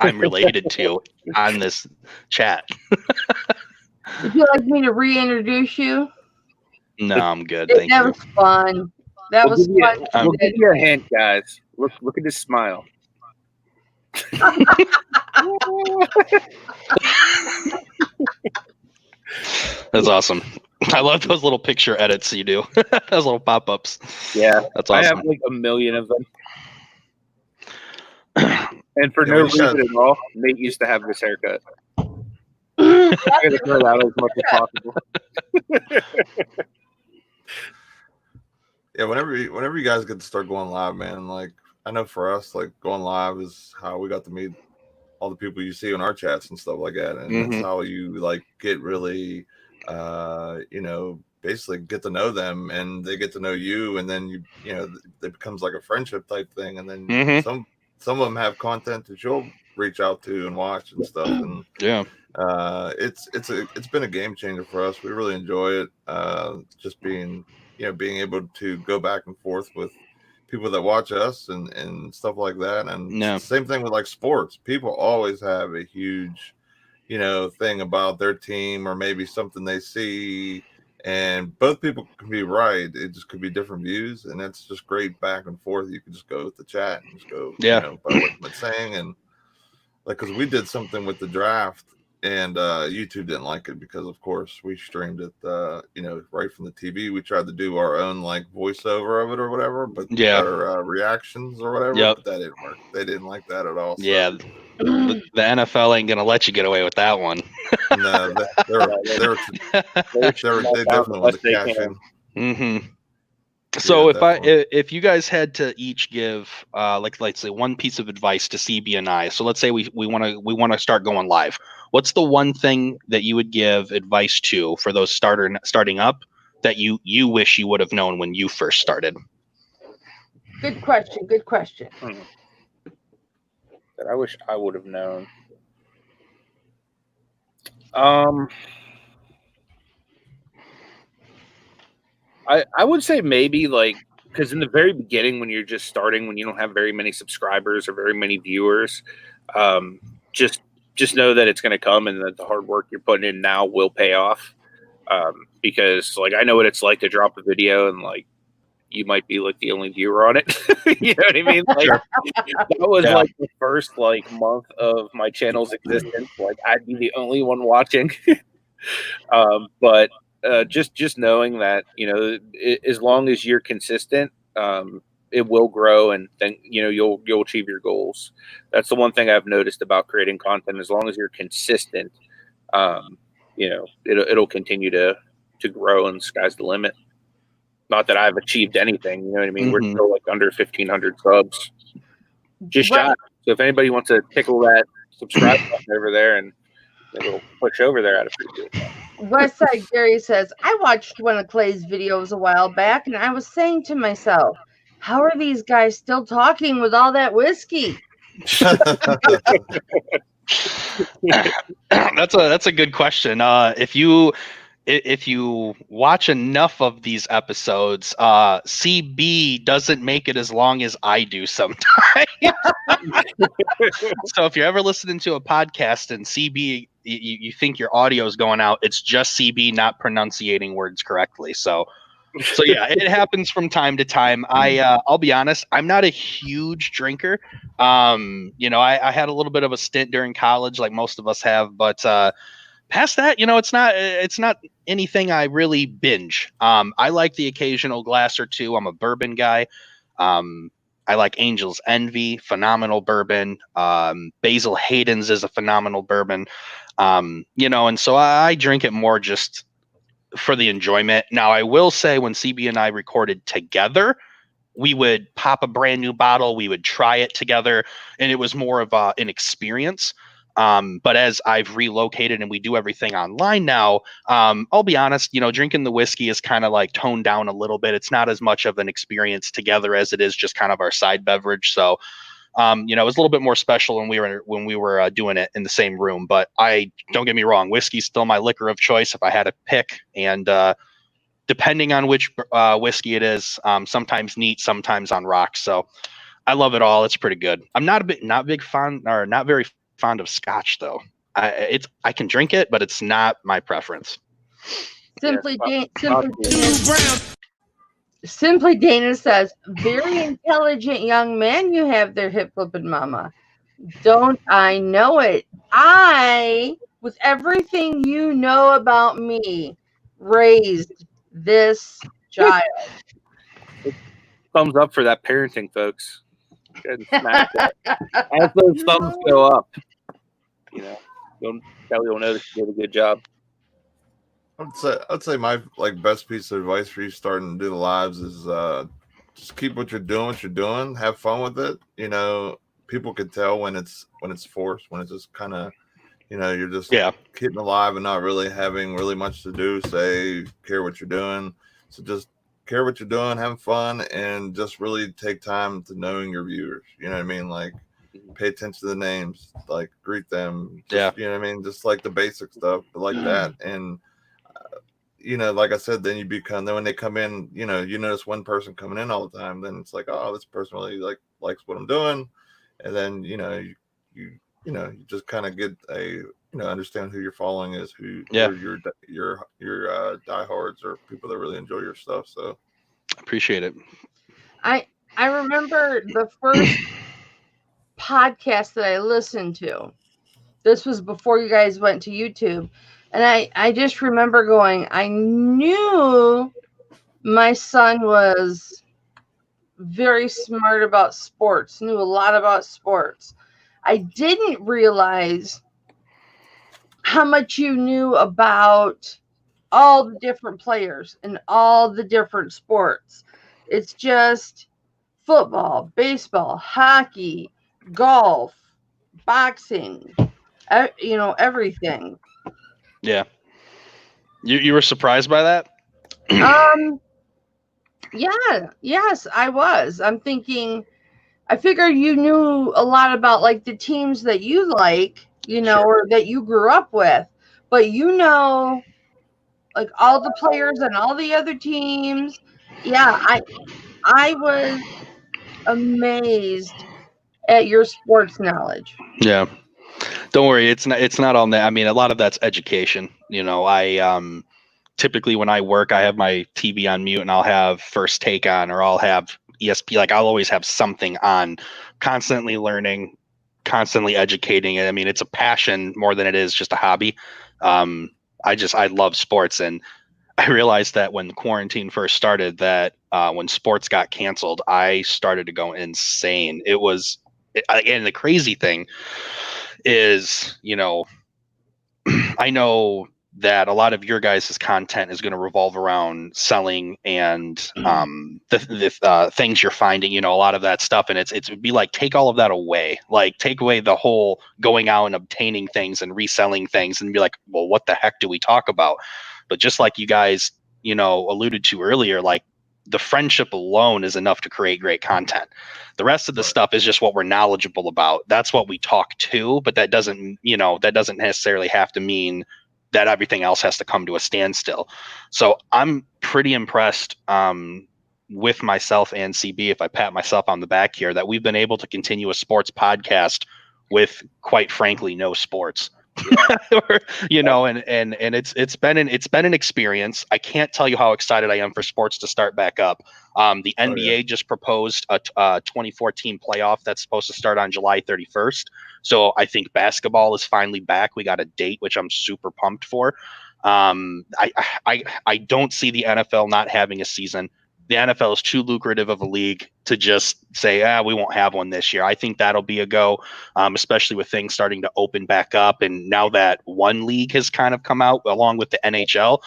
[SPEAKER 4] I'm related to on this chat.
[SPEAKER 2] Would you like me to reintroduce you?
[SPEAKER 4] No, I'm good. Thank
[SPEAKER 2] That
[SPEAKER 4] you.
[SPEAKER 2] was fun. That was fun.
[SPEAKER 1] We'll give you a hint, guys. Look at this smile.
[SPEAKER 4] That's awesome. I love those little picture edits you do. Those little pop-ups.
[SPEAKER 1] Yeah,
[SPEAKER 4] that's awesome.
[SPEAKER 1] I have like a million of them. And for no reason at all, Nate used to have this haircut. I gotta throw it out as much as possible.
[SPEAKER 3] Yeah, whenever you guys get to start going live, man, like I know for us, like going live is how we got to meet all the people you see in our chats and stuff like that. And that's how you like get really basically get to know them and they get to know you, and then it becomes like a friendship type thing. And then some of them have content that you'll reach out to and watch and stuff. And it's been a game changer for us. We really enjoy it. Just being able to go back and forth with people that watch us and stuff like that. And same thing with like sports. People always have a huge, thing about their team or maybe something they see, and both people can be right. It just could be different views, and it's just great back and forth. You can just go with the chat and just go, by what it's saying. And like, because we did something with the draft, and YouTube didn't like it because, of course, we streamed it, right from the TV. We tried to do our own like voiceover of it or whatever, but our reactions or whatever. But that didn't work. They didn't like that at all. So.
[SPEAKER 4] Yeah, the NFL ain't gonna let you get away with that one.
[SPEAKER 3] No, they definitely want to cash in.
[SPEAKER 4] So if you guys had to each give let's say one piece of advice to CB and I, so let's say we want to start going live, what's the one thing that you would give advice to for those starting up that you wish you would have known when you first started?
[SPEAKER 2] Good question.
[SPEAKER 1] That I wish I would have known. I would say maybe like, because in the very beginning when you're just starting, when you don't have very many subscribers or very many viewers, just know that it's going to come and that the hard work you're putting in now will pay off. Because like I know what it's like to drop a video and like you might be like the only viewer on it. You know what I mean? Like that was like the first like month of my channel's existence. Like I'd be the only one watching. But just knowing that, as long as you're consistent, it will grow, and then you'll achieve your goals. That's the one thing I've noticed about creating content. As long as you're consistent, it'll continue to grow, and the sky's the limit. Not that I've achieved anything, you know what I mean? We're still like under 1,500 subs, just shy. So if anybody wants to tickle that subscribe button over there and it'll push over there, I'd appreciate that.
[SPEAKER 2] Westside Gary says, I watched one of Clay's videos a while back, and I was saying to myself, how are these guys still talking with all that whiskey?
[SPEAKER 4] That's a good question. If you watch enough of these episodes, CB doesn't make it as long as I do sometimes. So if you're ever listening to a podcast and CB, you think your audio is going out, it's just CB not pronunciating words correctly. So yeah, it happens from time to time. I'll be honest, I'm not a huge drinker. I had a little bit of a stint during college, like most of us have, but past that, it's not anything I really binge. I like the occasional glass or two. I'm a bourbon guy. I like Angel's Envy, phenomenal bourbon. Basil Hayden's is a phenomenal bourbon. And so I drink it more just for the enjoyment. Now, I will say when CB and I recorded together, we would pop a brand new bottle, we would try it together, and it was more of an experience. But as I've relocated and we do everything online now, I'll be honest, drinking the whiskey is kind of like toned down a little bit. It's not as much of an experience together as it is just kind of our side beverage. So, it was a little bit more special when we were doing it in the same room. But don't get me wrong, whiskey's still my liquor of choice if I had to pick. And depending on which whiskey it is, sometimes neat, sometimes on rocks. So I love it all. It's pretty good. I'm not very fond of Scotch though. I can drink it, but it's not my preference.
[SPEAKER 2] Simply Dana says, very intelligent young man you have there, hip flipping mama. Don't I know it? I, with everything you know about me, raised this child.
[SPEAKER 1] Thumbs up for that parenting, folks. And smash that. As those thumbs go up, Kelly will know that you did a good job.
[SPEAKER 3] I'd say my best piece of advice for you starting to do the lives is just keep what you're doing, have fun with it. People can tell when it's forced, when it's just kind of, you're just getting alive and not really having really much to do, care what you're doing. So just care what you're doing, have fun, and just really take time to knowing your viewers. You know what I mean? Like, pay attention to the names, like greet them. Just, you know what I mean? Just like the basic stuff, but like that. And like I said, then then when they come in, you notice one person coming in all the time, then it's like, oh, this person really likes what I'm doing. And then, you just kind of get understand who you're following is, who your diehards or people that really enjoy your stuff. So
[SPEAKER 4] appreciate it.
[SPEAKER 2] I remember the first podcast that I listened to. This was before you guys went to YouTube. And I just remember going, I knew my son was very smart about sports, knew a lot about sports. I didn't realize how much you knew about all the different players and all the different sports. It's just football, baseball, hockey, golf, boxing, everything.
[SPEAKER 4] Yeah. You were surprised by that?
[SPEAKER 2] Yes, I was. I'm thinking, I figured you knew a lot about like the teams that you like,
[SPEAKER 4] Sure.
[SPEAKER 2] or that you grew up with, but like all the players and all the other teams. Yeah, I was amazed at your sports knowledge.
[SPEAKER 4] Yeah. Don't worry, it's not all that. I mean, a lot of that's education. I typically when I work, I have my TV on mute and I'll have First Take on, or I'll have ESP. Like, I'll always have something on, constantly learning, constantly educating. I mean, it's a passion more than it is just a hobby. I love sports, and I realized that when quarantine first started, that when sports got canceled, I started to go insane. And the crazy thing is, I know that a lot of your guys' content is going to revolve around selling and the things you're finding, a lot of that stuff. And it would be like, take all of that away, like take away the whole going out and obtaining things and reselling things, and be like, well, what the heck do we talk about? But just like you guys, alluded to earlier, like the friendship alone is enough to create great content. The rest of the stuff is just what we're knowledgeable about. That's what we talk to, but that doesn't necessarily have to mean that everything else has to come to a standstill. So I'm pretty impressed with myself and CB, if I pat myself on the back here, that we've been able to continue a sports podcast with, quite frankly, no sports. You know, and it's been an experience. I can't tell you how excited I am for sports to start back up. The NBA just proposed a 2014 playoff that's supposed to start on July 31st. So I think basketball is finally back. We got a date, which I'm super pumped for. I don't see the NFL not having a season. The NFL is too lucrative of a league to just say, we won't have one this year. I think that'll be a go, especially with things starting to open back up. And now that one league has kind of come out along with the NHL,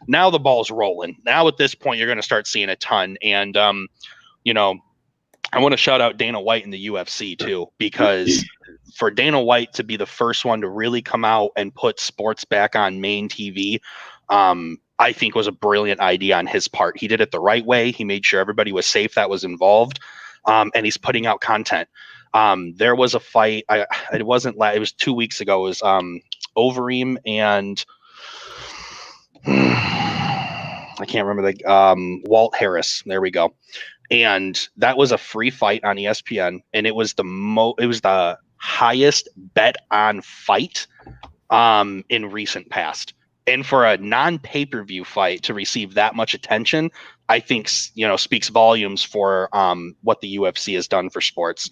[SPEAKER 4] now the ball's rolling. Now at this point, you're going to start seeing a ton. And, you know, I want to shout out Dana White in the UFC too, because for Dana White to be the first one to really come out and put sports back on main TV, I think was a brilliant idea on his part. He did it the right way. He made sure everybody was safe that was involved, and he's putting out content. There was a fight. It was 2 weeks ago. It was Overeem and I can't remember Walt Harris. There we go. And that was a free fight on ESPN, and it was the highest bet on fight in recent past. And for a non-pay-per-view fight to receive that much attention, I think, you know, speaks volumes for what the UFC has done for sports.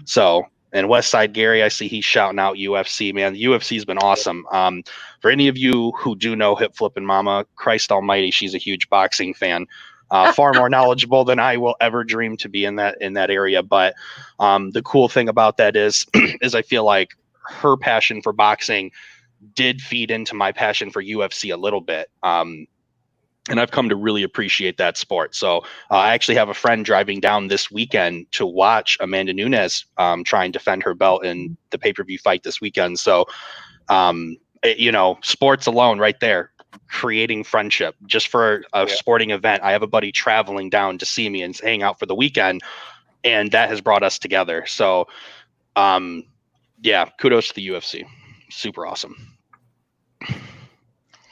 [SPEAKER 4] So, and Westside Gary, I see he's shouting out UFC, man. The UFC has been awesome. For any of you who do know Flippin Mamma, Christ Almighty, she's a huge boxing fan. Far more knowledgeable than I will ever dream to be in that area. But the cool thing about that is I feel like her passion for boxing did feed into my passion for UFC a little bit. And I've come to really appreciate that sport. So I actually have a friend driving down this weekend to watch Amanda Nunes try and defend her belt in the pay-per-view fight this weekend. So, you know, sports alone right there, creating friendship just for a sporting event. I have a buddy traveling down to see me and hang out for the weekend, and that has brought us together. So, yeah, kudos to the UFC. Super awesome.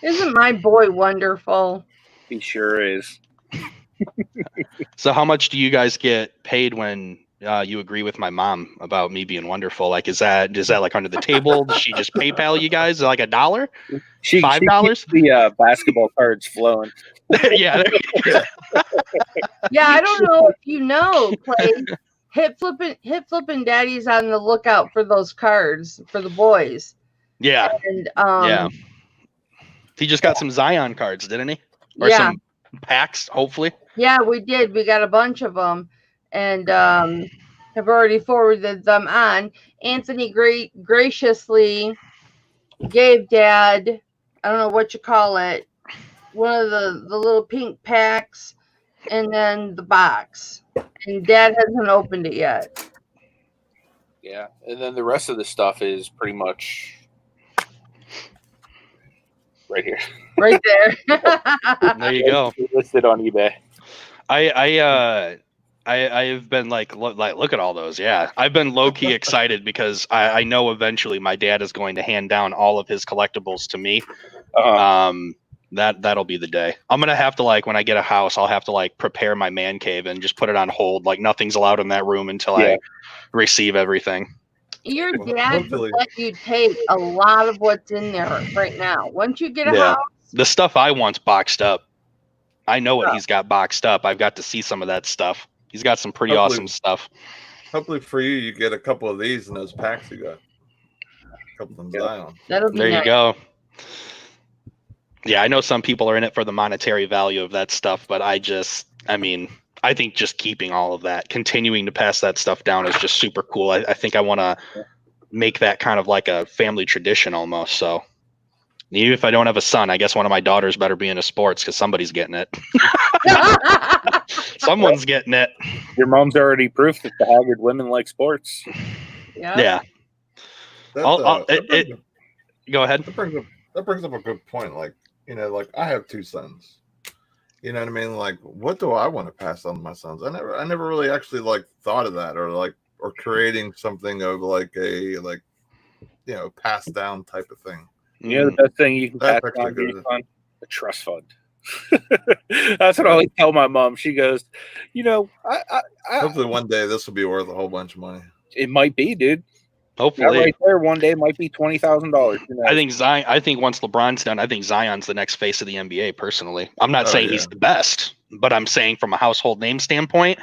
[SPEAKER 2] Isn't my boy wonderful?
[SPEAKER 1] He sure is.
[SPEAKER 4] So how much do you guys get paid when you agree with my mom about me being wonderful? Like, is that like under the table? Does she just PayPal you guys like $1? $5?
[SPEAKER 1] The basketball cards flowing.
[SPEAKER 4] Yeah.
[SPEAKER 2] Yeah, I don't know if you know, Clay. Hit flipping Daddy's on the lookout for those cards for the boys.
[SPEAKER 4] Yeah.
[SPEAKER 2] And
[SPEAKER 4] yeah. He just got some Zion cards, didn't he? Or some packs, hopefully.
[SPEAKER 2] Yeah, we did. We got a bunch of them, and have already forwarded them on. Anthony graciously gave Dad, I don't know what you call it, one of the little pink packs, and then the box. And Dad hasn't opened it yet.
[SPEAKER 1] Yeah, and then the rest of the stuff is pretty much right here.
[SPEAKER 2] Right there.
[SPEAKER 4] There you go.
[SPEAKER 1] Listed on eBay.
[SPEAKER 4] I have been like look at all those. Yeah, I've been low key excited because I know eventually my dad is going to hand down all of his collectibles to me. That'll be the day. I'm gonna have to, like, when I get a house, I'll have to like prepare my man cave and just put it on hold. Like nothing's allowed in that room until I receive everything.
[SPEAKER 2] Your dad would let you take a lot of what's in there right now. Once you get a house,
[SPEAKER 4] the stuff I want's boxed up. I know what he's got boxed up. I've got to see some of that stuff. He's got some pretty awesome stuff.
[SPEAKER 3] Hopefully for you, you get a couple of these in those packs you got. A couple of them Zion.
[SPEAKER 2] That'll be
[SPEAKER 4] there
[SPEAKER 2] nice.
[SPEAKER 4] You go. Yeah, I know some people are in it for the monetary value of that stuff, but I think just keeping all of that, continuing to pass that stuff down is just super cool. I think I want to make that kind of like a family tradition almost. So even if I don't have a son, I guess one of my daughters better be into sports because somebody's getting it. Someone's getting it.
[SPEAKER 1] Your mom's already proof that the haggard women like sports.
[SPEAKER 4] Yeah. Go ahead.
[SPEAKER 3] That brings up a good point. Like, you know, like I have two sons. You know what I mean? Like, what do I want to pass on to my sons? I never really actually like thought of that, or creating something of like a pass down type of thing.
[SPEAKER 1] You know, the best thing you can pass on to your son? A trust fund. That's what I always tell my mom. She goes, you know,
[SPEAKER 3] hopefully one day this will be worth a whole bunch of money.
[SPEAKER 1] It might be, dude.
[SPEAKER 4] Hopefully.
[SPEAKER 1] That right there one day might be $20,000.
[SPEAKER 4] I think once LeBron's done, I think Zion's the next face of the NBA. Personally, I'm not saying he's the best, but I'm saying from a household name standpoint,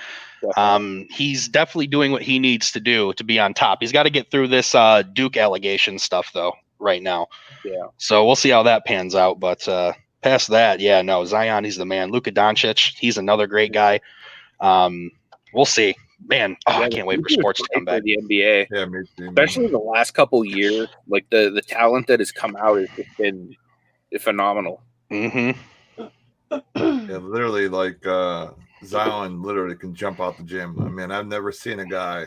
[SPEAKER 4] he's definitely doing what he needs to do to be on top. He's got to get through this Duke allegation stuff though right now.
[SPEAKER 1] Yeah.
[SPEAKER 4] So we'll see how that pans out. But past that, yeah, no, Zion, he's the man. Luka Doncic, he's another great guy. We'll see. Man, I can't wait for sports to come back.
[SPEAKER 1] The NBA,
[SPEAKER 3] Yeah, me too,
[SPEAKER 1] especially in the last couple years, like the talent that has come out has just been phenomenal.
[SPEAKER 4] Mm-hmm.
[SPEAKER 3] Yeah, literally, like Zion literally can jump out the gym. I mean, I've never seen a guy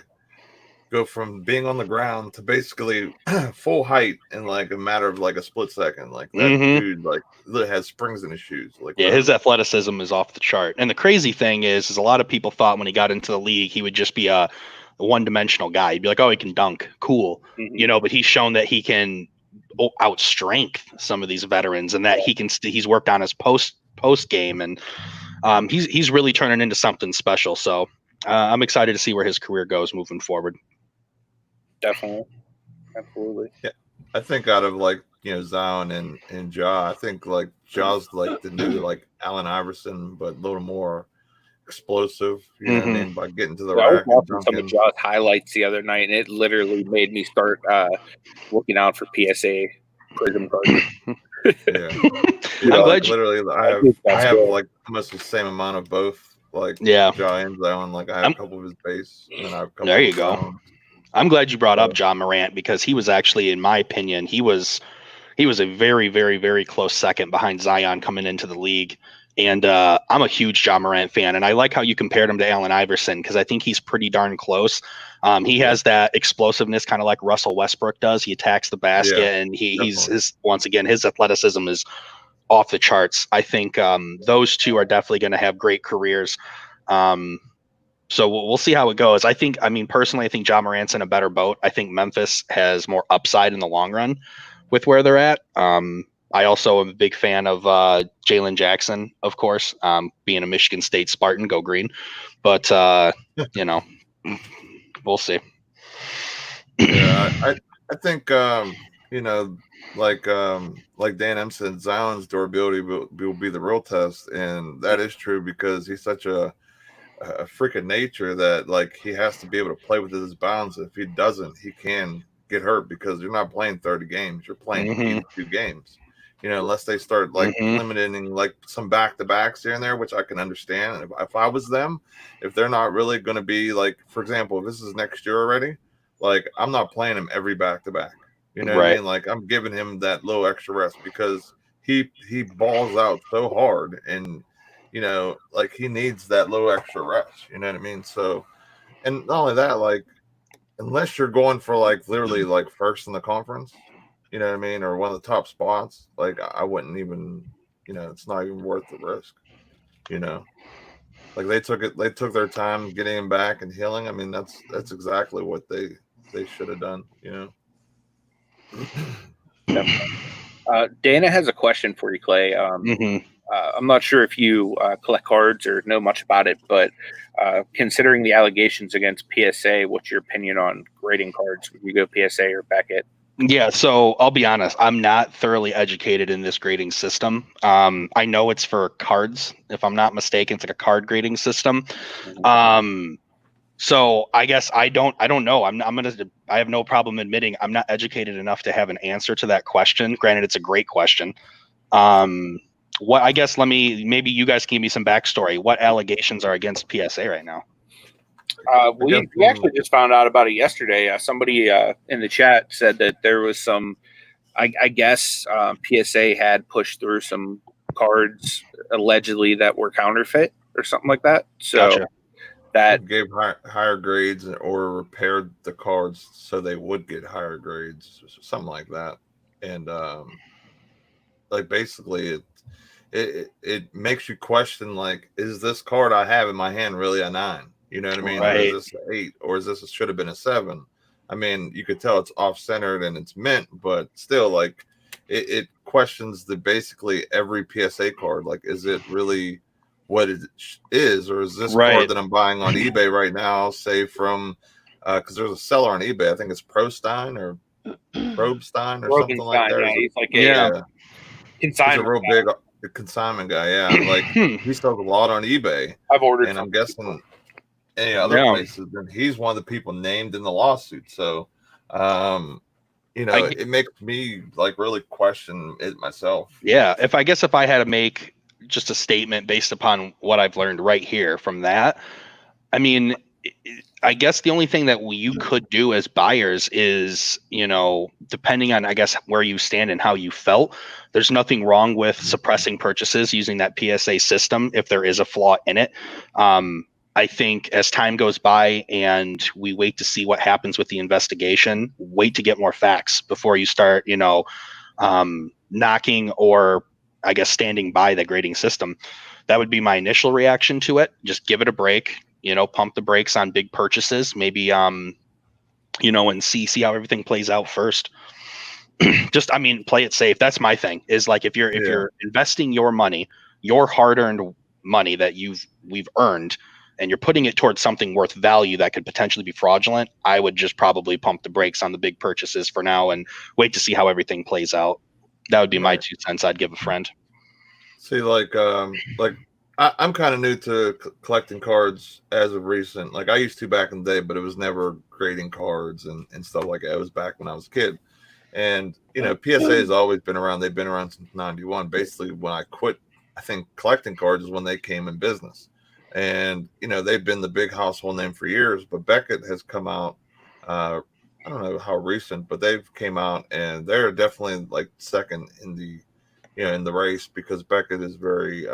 [SPEAKER 3] go from being on the ground to basically full height in like a matter of like a split second. Like that dude, like literally has springs in his shoes. Like
[SPEAKER 4] his athleticism is off the chart. And the crazy thing is a lot of people thought when he got into the league he would just be a one-dimensional guy. He'd be like, oh, he can dunk, cool, but he's shown that he can outstrength some of these veterans, and that he can. He's worked on his post game, and he's really turning into something special. So I'm excited to see where his career goes moving forward.
[SPEAKER 1] Definitely, absolutely.
[SPEAKER 3] Yeah, I think out of like Zion and Ja, I think like Ja's like the new like Allen Iverson, but a little more explosive. You know what I mean? By getting to the rack.
[SPEAKER 1] I was watching some of Ja's highlights the other night, and it literally made me start looking out for PSA Prism cards.
[SPEAKER 3] Yeah,
[SPEAKER 4] I'm glad
[SPEAKER 3] literally I have like almost the same amount of both. Like Ja and Zion. Like I have a couple of his base, and then I have a couple.
[SPEAKER 4] There you go. I'm glad you brought up Ja Morant, because he was actually, in my opinion, he was a very, very, very close second behind Zion coming into the league. And I'm a huge Ja Morant fan, and I like how you compared him to Allen Iverson, because I think he's pretty darn close. He has that explosiveness, kind of like Russell Westbrook does. He attacks the basket, and he's once again, his athleticism is off the charts. I think those two are definitely going to have great careers. So we'll see how it goes. Personally, I think Ja Morant's in a better boat. I think Memphis has more upside in the long run with where they're at. I also am a big fan of Jalen Jackson, of course, being a Michigan State Spartan, go green. But, we'll see.
[SPEAKER 3] Yeah, I think, like Dan M said, Zion's durability will be the real test. And that is true, because he's such a freak of nature that like he has to be able to play within his bounds. If he doesn't, he can get hurt, because you're not playing 30 games, you're playing 82 games. Unless they start like limiting like some back-to-backs here and there, which I can understand. If I was them, if they're not really going to be like, for example, if this is next year already, like I'm not playing him every back-to-back. You know what I mean? Like I'm giving him that little extra rest, because he balls out so hard, and like he needs that little extra rest. You know what I mean? So, and not only that, like unless you're going for like literally like first in the conference, you know what I mean, or one of the top spots, like I wouldn't even, it's not even worth the risk. Like they took their time getting him back and healing. I mean, that's exactly what they should have done.
[SPEAKER 1] Dana has a question for you, Clay. I'm not sure if you collect cards or know much about it, but considering the allegations against PSA, what's your opinion on grading cards? Would you go PSA or Beckett?
[SPEAKER 4] Yeah, so I'll be honest, I'm not thoroughly educated in this grading system. I know it's for cards, if I'm not mistaken. It's like a card grading system. So I guess I don't know. I have no problem admitting I'm not educated enough to have an answer to that question. Granted, it's a great question. Maybe you guys can give me some backstory. What allegations are against PSA right now?
[SPEAKER 1] We actually just found out about it yesterday. Somebody in the chat said that there was some, I guess PSA had pushed through some cards allegedly that were counterfeit or something like that. So
[SPEAKER 4] gotcha.
[SPEAKER 3] That gave higher grades or repaired the cards so they would get higher grades, something like that. And like basically it makes you question, like, is this card I have in my hand really a 9? You know what I mean? Right. Or is this an 8? Or should have been a 7? I mean, you could tell it's off-centered and it's mint, but still, like, it questions basically every PSA card. Like, is it really what it is, or is this card that I'm buying on eBay right now, say from because there's a seller on eBay. I think it's Probstein or something like
[SPEAKER 1] Rogenstein,
[SPEAKER 3] that.
[SPEAKER 1] yeah, he's like a
[SPEAKER 4] Yeah.
[SPEAKER 3] He's a
[SPEAKER 1] consignment.
[SPEAKER 3] real big consignment guy. Yeah, like he sells a lot on eBay,
[SPEAKER 1] I've ordered,
[SPEAKER 3] and I'm
[SPEAKER 1] from
[SPEAKER 3] guessing any other
[SPEAKER 4] Yeah.
[SPEAKER 3] places. And he's one of the people named in the lawsuit. So, you know, it makes me like really question it myself.
[SPEAKER 4] Yeah, if I had to make just a statement based upon what I've learned right here from that, I mean, I guess the only thing that you could do as buyers is, you know, depending on, I guess, where you stand and how you felt, there's nothing wrong with suppressing purchases using that PSA system if there is a flaw in it. I think as time goes by and we wait to see what happens with the investigation, wait to get more facts before you start, you know, knocking or I guess standing by the grading system. That would be my initial reaction to it. Just give it a break, you know, pump the brakes on big purchases, maybe, you know, and see how everything plays out first. Just, I mean, play it safe. That's my thing is like, if you're investing your money, your hard-earned money that we've earned, and you're putting it towards something worth value that could potentially be fraudulent, I would just probably pump the brakes on the big purchases for now and wait to see how everything plays out. That would be my 2 cents I'd give a friend.
[SPEAKER 3] See, like I'm kind of new to collecting cards as of recent. Like I used to back in the day, but it was never grading cards and stuff like that. It was back when I was a kid. And, you know, PSA has always been around. They've been around since 91. Basically, when I quit, I think collecting cards is when they came in business. And, you know, they've been the big household name for years. But Beckett has come out, I don't know how recent, but they've came out and they're definitely like second in the, you know, in the race, because Beckett is very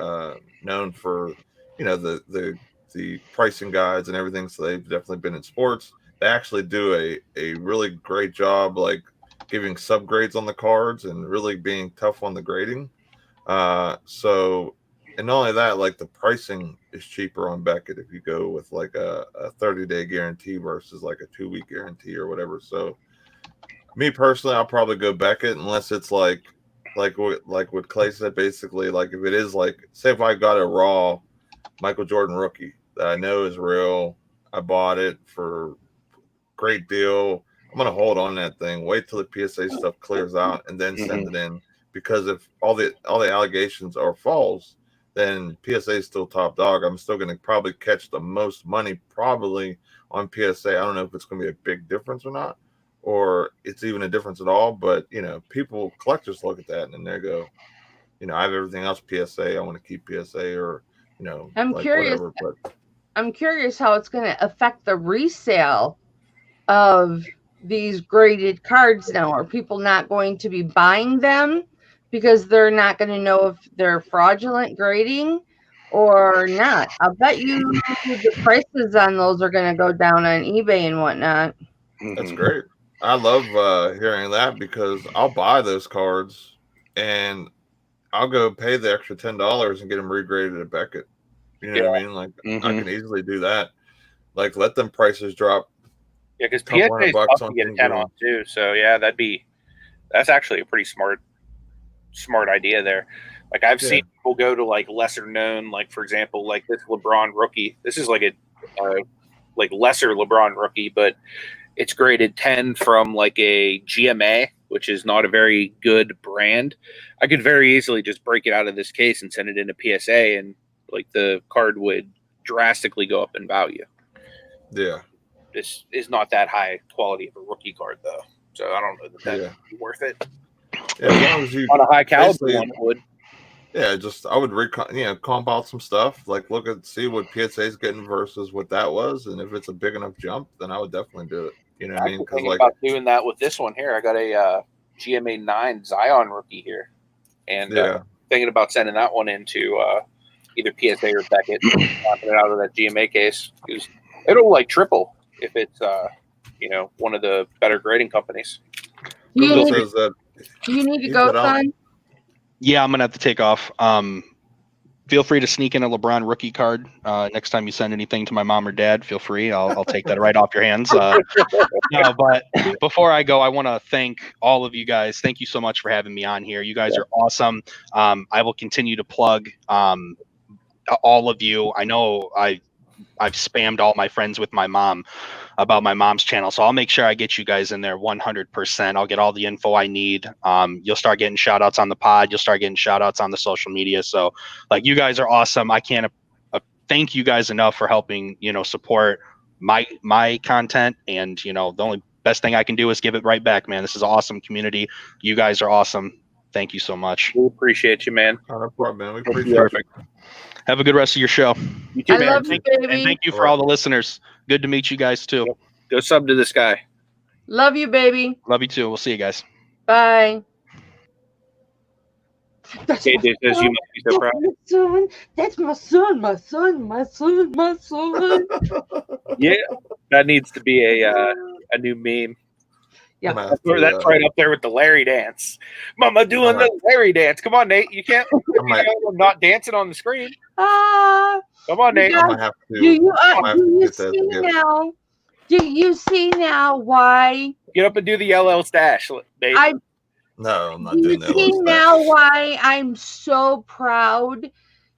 [SPEAKER 3] known for, you know, the pricing guides and everything. So they've definitely been in sports. They actually do a really great job, like giving subgrades on the cards and really being tough on the grading. So, and not only that, like the pricing is cheaper on Beckett if you go with like a 30-day guarantee versus like a 2-week guarantee or whatever. So, me personally, I'll probably go Beckett unless it's like what Clay said, basically, like if it is like, say if I got a raw Michael Jordan rookie that I know is real, I bought it for great deal, I'm gonna hold on that thing, wait till the PSA stuff clears out, and then send it in. Because if all the allegations are false, then PSA is still top dog. I'm still gonna probably catch the most money probably on PSA. I don't know if it's gonna be a big difference or not, or it's even a difference at all. But you know, collectors look at that and then they go, you know, I have everything else PSA. I want to keep PSA, or you know,
[SPEAKER 2] I'm
[SPEAKER 3] like
[SPEAKER 2] curious.
[SPEAKER 3] whatever. But
[SPEAKER 2] I'm curious how it's going to affect the resale of these graded cards now. Are people not going to be buying them because they're not going to know if they're fraudulent grading or not? I'll bet you the prices on those are going to go down on eBay and whatnot.
[SPEAKER 3] That's great. I love hearing that, because I'll buy those cards and I'll go pay the extra $10 and get them regraded at Beckett. You know what I mean? Like I can easily do that. Like let them prices drop.
[SPEAKER 1] Yeah, because
[SPEAKER 3] Couple
[SPEAKER 1] PSA
[SPEAKER 3] $100
[SPEAKER 1] is tough to
[SPEAKER 3] on
[SPEAKER 1] get a
[SPEAKER 3] things
[SPEAKER 1] 10
[SPEAKER 3] going.
[SPEAKER 1] on too. So yeah, that's actually a pretty smart idea there. Like I've seen people go to like lesser known, like for example, like this LeBron rookie. This is like a like lesser LeBron rookie, but it's graded 10 from like a GMA, which is not a very good brand. I could very easily just break it out of this case and send it into PSA, and like the card would drastically go up in value.
[SPEAKER 3] Yeah.
[SPEAKER 1] This is not that high quality of a rookie card though, so I don't know that that'd be worth it.
[SPEAKER 3] Yeah, as long as you
[SPEAKER 1] on a high caliber one, it would.
[SPEAKER 3] Yeah, just I would comp out some stuff, like see what PSA is getting versus what that was, and if it's a big enough jump, then I would definitely do it. You know what I mean?
[SPEAKER 1] Thinking about doing that with this one here. I got a GMA 9 Zion rookie here, and thinking about sending that one into either PSA or Beckett, popping it out of that GMA case. It'll like triple if it's you know, one of the better grading companies.
[SPEAKER 2] Google says that. Do you need to go, son?
[SPEAKER 4] Yeah, I'm gonna have to take off. Feel free to sneak in a LeBron rookie card next time you send anything to my mom or dad. Feel free. I'll take that right off your hands. No, but before I go, I want to thank all of you guys. Thank you so much for having me on here. You guys are awesome. I will continue to plug all of you. I know I've spammed all my friends with my mom about my mom's channel. So I'll make sure I get you guys in there 100%. I'll get all the info I need. You'll start getting shout outs on the pod. You'll start getting shout outs on the social media. So like, you guys are awesome. I can't thank you guys enough for helping, support my content. And, the only best thing I can do is give it right back, man. This is an awesome community. You guys are awesome. Thank you so much.
[SPEAKER 1] We appreciate you, man.
[SPEAKER 3] No problem, man. We appreciate
[SPEAKER 4] Perfect. Have a good rest of your show.
[SPEAKER 1] You too,
[SPEAKER 2] I
[SPEAKER 1] man.
[SPEAKER 2] love you, baby.
[SPEAKER 4] And thank you for all the listeners. Good to meet you guys too.
[SPEAKER 1] Yep. Go sub to this guy.
[SPEAKER 2] Love you, baby.
[SPEAKER 4] Love you too. We'll see you guys.
[SPEAKER 2] Bye. That's
[SPEAKER 1] Okay,
[SPEAKER 2] my
[SPEAKER 1] Dave says you must be so proud.
[SPEAKER 2] son. That's my son. My son. My son. My son.
[SPEAKER 1] Yeah, that needs to be a new meme.
[SPEAKER 2] Yeah.
[SPEAKER 1] That's right up there with the Larry dance. Mama doing the Larry dance. Come on, Nate. You can't. I'm not dancing on the screen.
[SPEAKER 2] Ah.
[SPEAKER 1] Come on, Nate.
[SPEAKER 3] I might have to.
[SPEAKER 2] Do you see now why?
[SPEAKER 1] Get up and do the LL stash, Nate.
[SPEAKER 3] No, I'm not
[SPEAKER 2] Do
[SPEAKER 3] doing
[SPEAKER 2] you
[SPEAKER 3] that.
[SPEAKER 2] see now why I'm so proud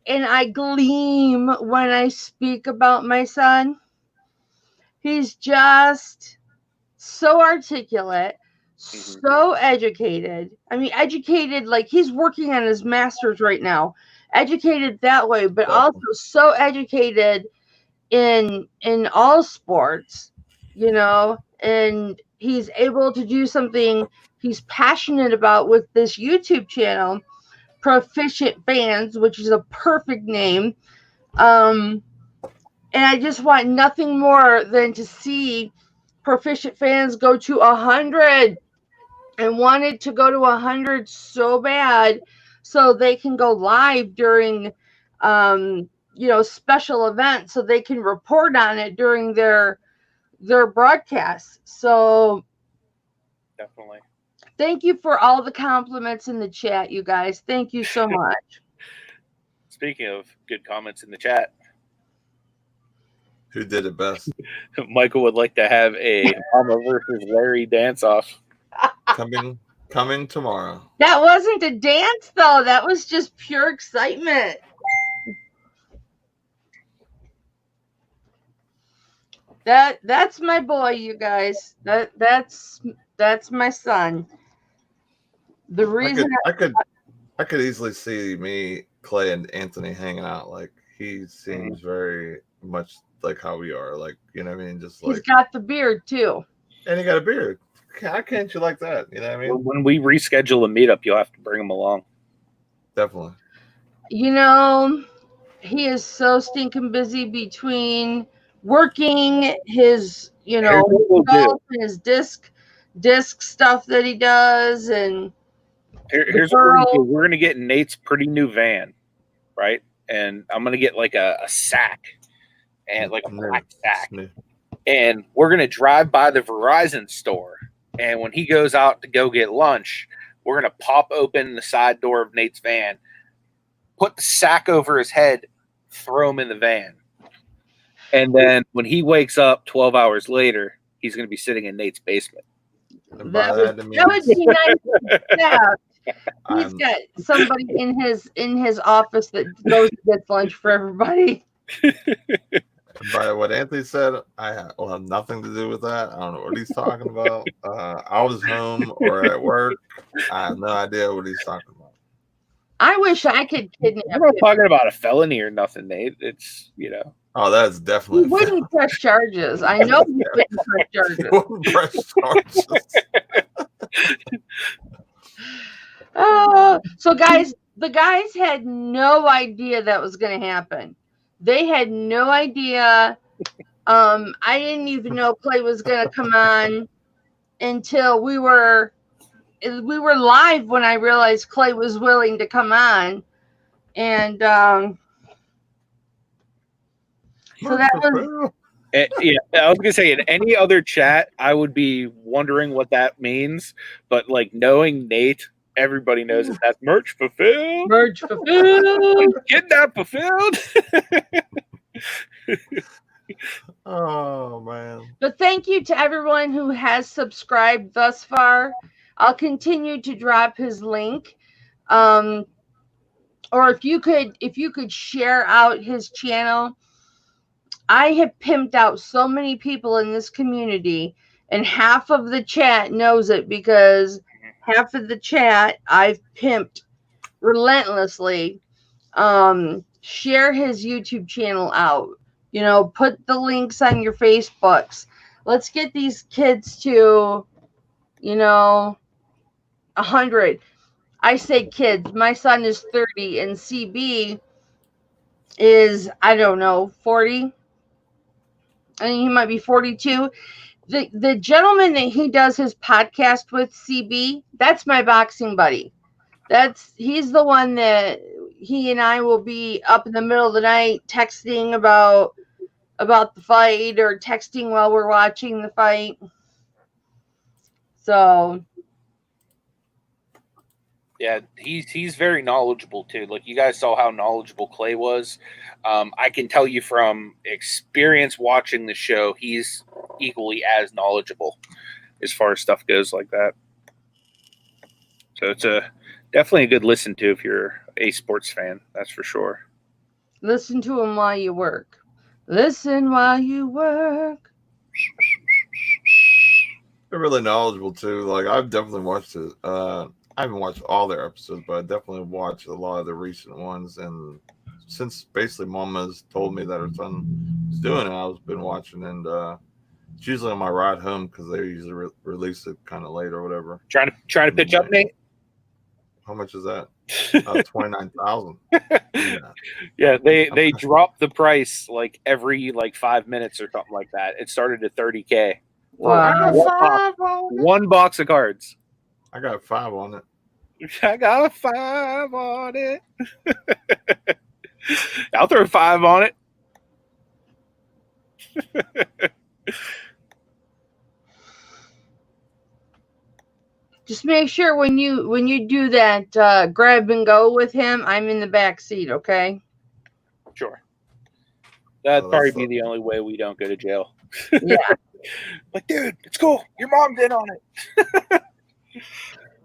[SPEAKER 2] and I gleam when I speak about my son? He's just so articulate, so educated. I mean, educated, like he's working on his master's right now. Educated that way, but also so educated in all sports, and he's able to do something he's passionate about with this YouTube channel, Proficient Fans, which is a perfect name. And I just want nothing more than to see Proficient Fans go to 100, and wanted to go to 100 so bad so they can go live during special events, so they can report on it during their broadcasts. So
[SPEAKER 1] Definitely.
[SPEAKER 2] thank you for all the compliments in the chat, you guys. Thank you so much.
[SPEAKER 1] Speaking of good comments in the chat,
[SPEAKER 3] Who did it best?
[SPEAKER 1] Michael would like to have a Mama versus Larry dance off.
[SPEAKER 3] Coming tomorrow.
[SPEAKER 2] That wasn't a dance, though. That was just pure excitement. That's my boy, you guys. That's my son. The reason
[SPEAKER 3] I could easily see me, Clay, and Anthony hanging out. Like, he seems very much like how we are. Like, you know what I mean? Just like,
[SPEAKER 2] he's got the beard too.
[SPEAKER 3] And he got a beard. How can't you like that? You know what I mean?
[SPEAKER 1] When we reschedule a meetup, you'll have to bring him along.
[SPEAKER 3] Definitely.
[SPEAKER 2] He is so stinking busy between working his, golf and his disc stuff that he does, and
[SPEAKER 1] here's what we're gonna get Nate's pretty new van, right? And I'm gonna get like a sack, and like a black sack, and we're gonna drive by the Verizon store. And when he goes out to go get lunch, we're gonna pop open the side door of Nate's van, put the sack over his head, throw him in the van. And then when he wakes up 12 hours later, he's going to be sitting in Nate's basement.
[SPEAKER 2] That would be nice. Yeah. He's got somebody in his office that goes and gets lunch for everybody.
[SPEAKER 3] By what Anthony said, will have nothing to do with that. I don't know what he's talking about. I was home or at work. I have no idea what he's talking about.
[SPEAKER 2] I wish I could kidnap him.
[SPEAKER 1] I'm not talking about a felony or nothing, Nate. It's,
[SPEAKER 3] Oh, that's definitely.
[SPEAKER 2] He wouldn't press charges. I know he wouldn't press charges.
[SPEAKER 3] He wouldn't press charges.
[SPEAKER 2] So guys, the guys had no idea that was going to happen. They had no idea. I didn't even know Clay was going to come on until we were live when I realized Clay was willing to come on. And so that was.
[SPEAKER 1] Yeah, I was gonna say in any other chat, I would be wondering what that means. But like knowing Nate, everybody knows that that's merch fulfilled.
[SPEAKER 2] Merch fulfilled.
[SPEAKER 1] Kidnap fulfilled.
[SPEAKER 3] Oh man!
[SPEAKER 2] But thank you to everyone who has subscribed thus far. I'll continue to drop his link. Or if you could share out his channel. I have pimped out so many people in this community, and half of the chat knows it because half of the chat I've pimped relentlessly. Share his YouTube channel out. You know, put the links on your Facebooks. Let's get these kids to, 100. I say kids. My son is 30, and CB is, I don't know, 40. I think he might be 42. The gentleman that he does his podcast with, CB, that's my boxing buddy. He's the one that he and I will be up in the middle of the night texting about the fight, or texting while we're watching the fight. So
[SPEAKER 1] yeah, he's very knowledgeable too. Like, you guys saw how knowledgeable Clay was. I can tell you from experience watching the show, he's equally as knowledgeable as far as stuff goes like that. So it's definitely a good listen to if you're a sports fan. That's for sure.
[SPEAKER 2] listen to him while you work. Listen while you work.
[SPEAKER 3] They're really knowledgeable too. Like, I've definitely watched it. I haven't watched all their episodes, but I definitely watched a lot of the recent ones. And since basically Mama's told me that her son was doing it, I've been watching. And it's usually on my ride home because they usually release it kind of late or whatever.
[SPEAKER 1] Trying to pitch up, Nate.
[SPEAKER 3] How much is that? 29,000.
[SPEAKER 1] Yeah, they drop the price like every 5 minutes or something like that. It started at $30K.
[SPEAKER 2] Wow.
[SPEAKER 1] One box of cards.
[SPEAKER 3] I got 5 on it.
[SPEAKER 1] I got 5 on it. I'll throw 5 on it.
[SPEAKER 2] Just make sure when you do that grab and go with him, I'm in the back seat, okay?
[SPEAKER 1] Sure. That'd probably be the only way we don't go to jail.
[SPEAKER 2] Yeah.
[SPEAKER 1] Like, dude, it's cool. Your mom's in on it.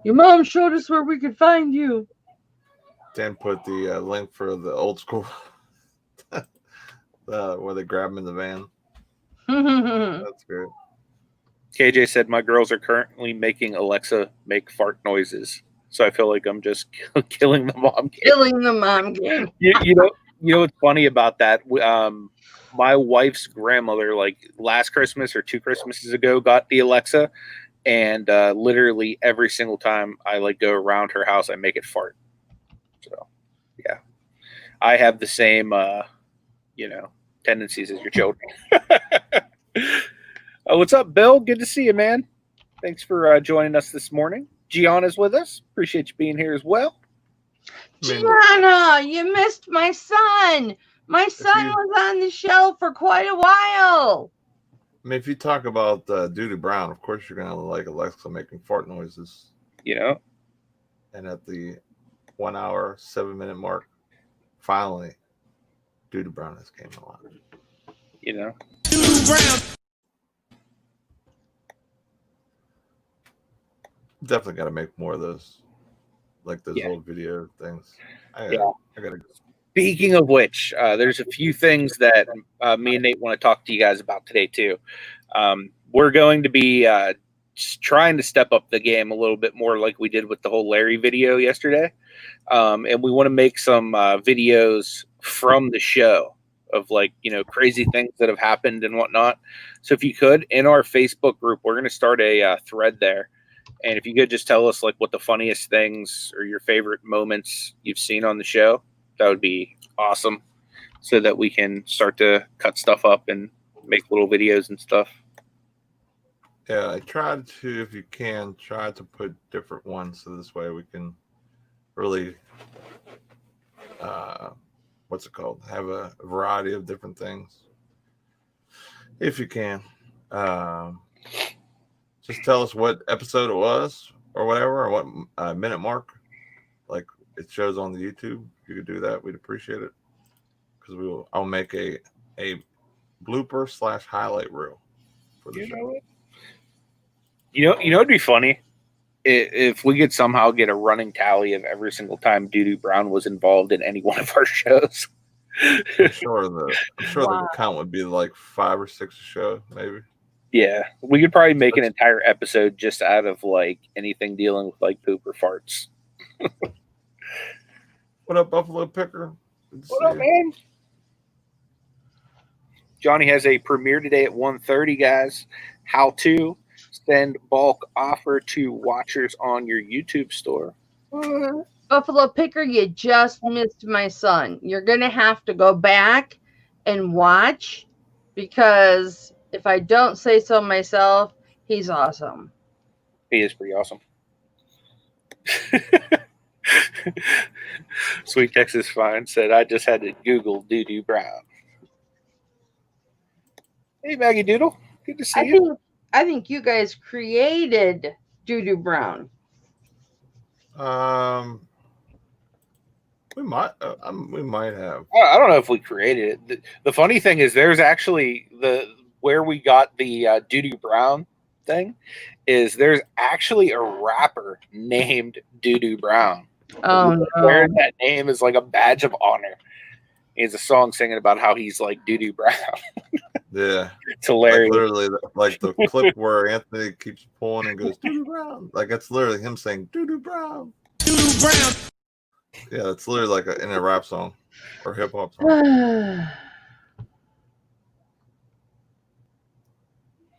[SPEAKER 2] Your mom showed us where we could find you.
[SPEAKER 3] Dan put the link for the old school where they grab him in the van. That's great.
[SPEAKER 1] KJ said my girls are currently making Alexa make fart noises, so I feel like I'm just killing the mom game.
[SPEAKER 2] Killing the mom game.
[SPEAKER 1] You know what's funny about that? My wife's grandmother, like last Christmas or 2 Christmases ago, got the Alexa, and literally every single time I go around her house, I make it fart. So yeah, I have the same tendencies as your children. What's up, Bill? Good to see you, man. Thanks for joining us this morning. Gianna's with us. Appreciate you being here as well.
[SPEAKER 2] Gianna, you missed my son. My son was on the show for quite a while.
[SPEAKER 3] I mean, if you talk about Duty Brown, of course you're going to like Alexa making fart noises. And at the 1 hour, 7 minute mark, finally, Duty Brown has came along.
[SPEAKER 1] Duty Brown.
[SPEAKER 3] Definitely got to make more of those, like those old video things. I gotta.
[SPEAKER 1] Speaking of which, there's a few things that me and Nate want to talk to you guys about today too. We're going to be trying to step up the game a little bit more, like we did with the whole Larry video yesterday, and we want to make some videos from the show of crazy things that have happened and whatnot. So if you could, in our Facebook group, we're going to start a thread there. And if you could just tell us what the funniest things or your favorite moments you've seen on the show, that would be awesome, so that we can start to cut stuff up and make little videos and stuff.
[SPEAKER 3] Yeah, I tried to, if you can, try to put different ones so this way we can really, have a variety of different things. If you can. Just tell us what episode it was or whatever, or what minute mark, like it shows on the YouTube. If you could do that, we'd appreciate it. Because I'll make a blooper / highlight reel for the show.
[SPEAKER 1] It'd be funny if we could somehow get a running tally of every single time Duty Brown was involved in any one of our shows.
[SPEAKER 3] I'm sure the
[SPEAKER 2] Wow.
[SPEAKER 3] count would be like 5 or 6 a show, maybe.
[SPEAKER 1] Yeah, we could probably make an entire episode just out of like anything dealing with like poop or farts.
[SPEAKER 3] What up, Buffalo Picker? Good to
[SPEAKER 1] What
[SPEAKER 3] see
[SPEAKER 1] up,
[SPEAKER 3] you.
[SPEAKER 1] man? Johnny has a premiere today at 1:30, guys. How to send bulk offer to watchers on your YouTube store.
[SPEAKER 2] Buffalo Picker, you just missed my son. You're going to have to go back and watch because if I don't say so myself, he's awesome.
[SPEAKER 1] He is pretty awesome. Sweet Texas Fine said, I just had to Google Doo-Doo Brown. Hey, Maggie Doodle. Good to see you.
[SPEAKER 2] I think you guys created Doo-Doo Brown.
[SPEAKER 3] We might have.
[SPEAKER 1] I don't know if we created it. The funny thing is there's actually where we got the Doo-Doo Brown thing is there's actually a rapper named Doo-Doo Brown.
[SPEAKER 2] Oh, no.
[SPEAKER 1] Wears that name is like a badge of honor. He has a song singing about how he's like Doo-Doo Brown.
[SPEAKER 3] Yeah.
[SPEAKER 1] It's hilarious.
[SPEAKER 3] Like literally, like the clip where Anthony keeps pulling and goes, Doo-Doo Brown. Like, that's literally him saying, Doo-Doo Brown. Doo-Doo Brown. Yeah, it's literally like in a rap song or hip hop song.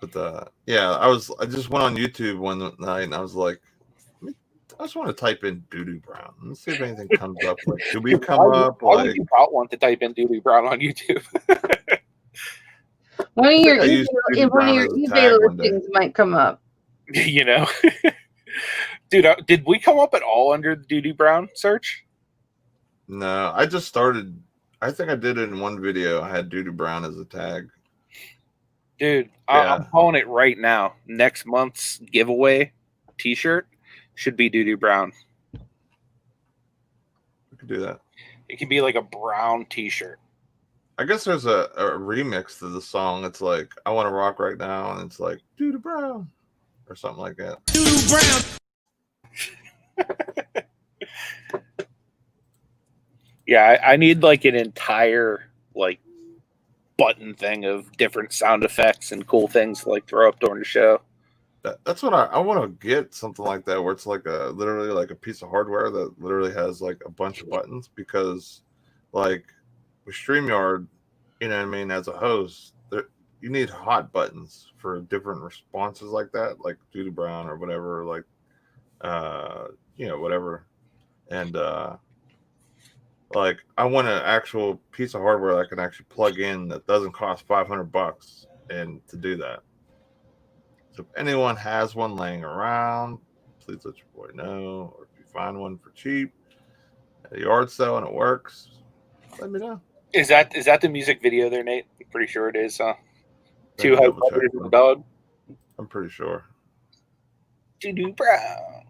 [SPEAKER 3] But yeah, I just went on YouTube one night and I was like, I just want to type in Doo-Doo Brown. Let's see if anything comes up. Like, do we come up?
[SPEAKER 1] Why
[SPEAKER 3] Like,
[SPEAKER 1] would you not want to type in Doo-Doo Brown on YouTube?
[SPEAKER 2] One of your
[SPEAKER 3] Doo-Doo Brown as a
[SPEAKER 2] eBay
[SPEAKER 3] tag one day.
[SPEAKER 2] listings might come up.
[SPEAKER 1] You know? Dude, did we come up at all under the Doo-Doo Brown search?
[SPEAKER 3] No, I just started. I think I did it in one video. I had Doo-Doo Brown as a tag.
[SPEAKER 1] Dude,
[SPEAKER 3] Yeah.
[SPEAKER 1] I'm calling it right now. Next month's giveaway t-shirt should be Doo-Doo Brown.
[SPEAKER 3] We could do that.
[SPEAKER 1] It could be like a brown t-shirt.
[SPEAKER 3] I guess there's a remix to the song. It's like, I Want to Rock Right Now, and it's like, Doo-Doo Brown, or something like that. Doo-Doo Brown.
[SPEAKER 1] Yeah, I need like an entire like button thing of different sound effects and cool things to like throw up during the show.
[SPEAKER 3] That's what I want to get, something like that, where it's like literally like a piece of hardware that literally has like a bunch of buttons, because like with StreamYard, you know what I mean, as a host, you need hot buttons for different responses like that, like Doo-Doo Brown or whatever, like whatever. And like, I want an actual piece of hardware that I can actually plug in that doesn't cost $500, and to do that. So if anyone has one laying around, please let your boy know. Or if you find one for cheap at a yard sale and it works, let me know.
[SPEAKER 1] Is that the music video there, Nate? I'm pretty sure it is, huh?
[SPEAKER 3] Let me
[SPEAKER 1] Two
[SPEAKER 3] double check,
[SPEAKER 1] Hunters and
[SPEAKER 3] bro.
[SPEAKER 1] a dog.
[SPEAKER 3] I'm pretty sure.
[SPEAKER 1] Doo-Doo Brown.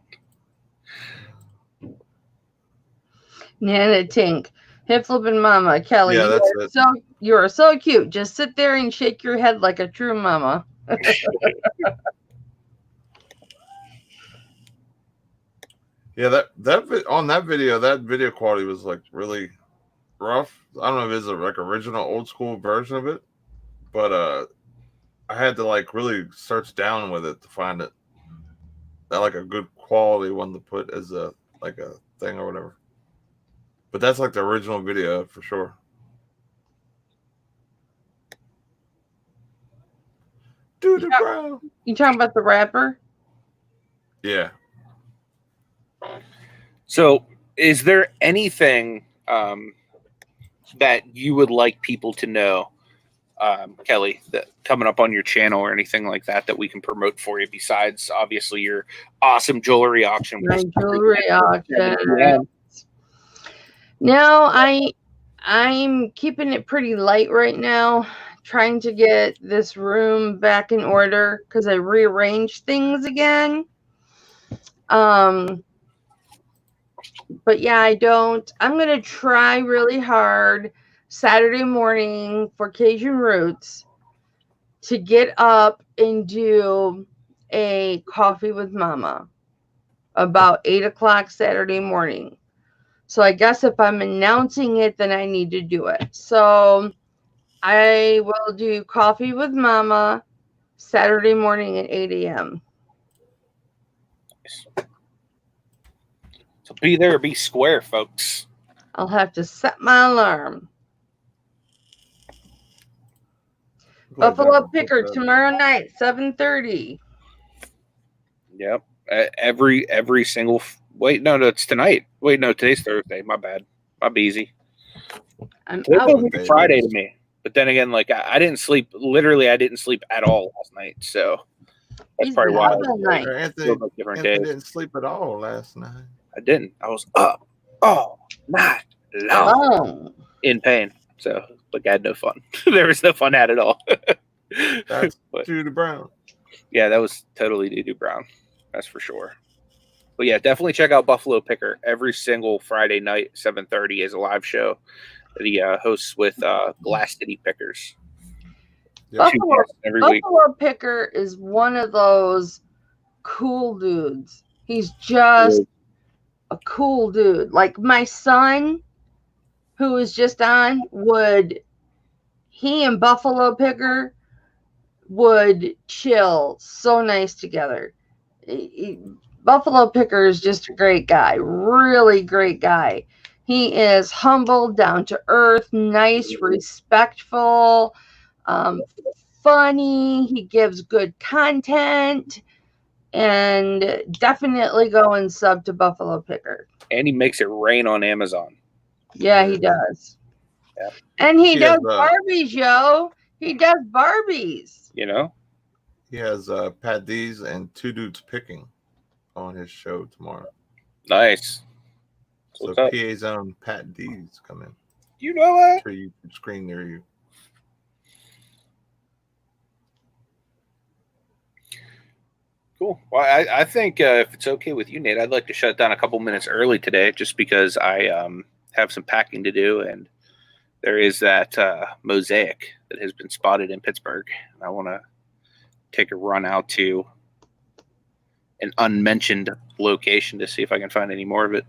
[SPEAKER 2] Nana Tink. Hey, Flippin Mama. Kelly,
[SPEAKER 3] Yeah, that's it.
[SPEAKER 2] you are so cute. Just sit there and shake your head like a true mama.
[SPEAKER 3] Yeah, on that video quality was like really rough. I don't know if it's like original old school version of it, but I had to like really search down with it to find it that like a good quality one to put as a thing or whatever. But that's like the original video for sure. Doo-Doo Brown.
[SPEAKER 2] You talking about the rapper?
[SPEAKER 3] Yeah.
[SPEAKER 1] So, is there anything that you would like people to know, Kelly, that coming up on your channel or anything like that we can promote for you besides obviously your awesome jewelry auction?
[SPEAKER 2] My jewelry auction. No, I'm keeping it pretty light right now, trying to get this room back in order because I rearranged things again. But yeah, I'm gonna try really hard Saturday morning for Cajun Roots to get up and do a coffee with Mama about 8 o'clock Saturday morning. So I guess if I'm announcing it, then I need to do it. So I will do Coffee with Mama Saturday morning at 8 a.m.
[SPEAKER 1] So be there or be square, folks.
[SPEAKER 2] I'll have to set my alarm. Buffalo Picker tomorrow night, 7:30.
[SPEAKER 1] Yep. Every single. Wait, no, it's tonight. Wait, no, today's Thursday. My bad. My busy.
[SPEAKER 2] I'm
[SPEAKER 1] Today's
[SPEAKER 2] out.
[SPEAKER 1] like Friday to me. But then again, like I didn't sleep. Literally, I didn't sleep at all last night. So that's
[SPEAKER 2] He's
[SPEAKER 1] probably
[SPEAKER 2] been
[SPEAKER 1] why.
[SPEAKER 2] up all night.
[SPEAKER 3] Anthony
[SPEAKER 1] Different days.
[SPEAKER 3] didn't sleep at all last night.
[SPEAKER 1] I didn't. I was up all night long in pain. So, like, I had no fun. There was no fun had at all.
[SPEAKER 3] That's
[SPEAKER 1] But,
[SPEAKER 3] Judah Brown.
[SPEAKER 1] yeah, that was totally Doo Brown. That's for sure. But yeah, definitely check out Buffalo Picker every single Friday night, 7:30 is a live show that he hosts with Glass City Pickers.
[SPEAKER 3] Yep.
[SPEAKER 2] Buffalo Picker is one of those cool dudes. He's just a cool dude. Like my son, who was just on, he and Buffalo Picker would chill so nice together. Buffalo Picker is just a great guy, really great guy. He is humble, down to earth, nice, respectful, funny. He gives good content, and definitely go and sub to Buffalo Picker.
[SPEAKER 1] And he makes it rain on Amazon.
[SPEAKER 2] Yeah, he does.
[SPEAKER 1] Yeah.
[SPEAKER 2] And he does Barbies, yo. He does Barbies.
[SPEAKER 1] You know?
[SPEAKER 3] He has Pat D's and Two Dudes Picking on his show tomorrow.
[SPEAKER 1] Nice.
[SPEAKER 3] So PA's own Pat D's come in.
[SPEAKER 1] You know what?
[SPEAKER 3] For you screen near you.
[SPEAKER 1] Cool. Well, I think if it's okay with you, Nate, I'd like to shut down a couple minutes early today just because I have some packing to do, and there is that mosaic that has been spotted in Pittsburgh. And I want to take a run out to an unmentioned location to see if I can find any more of it.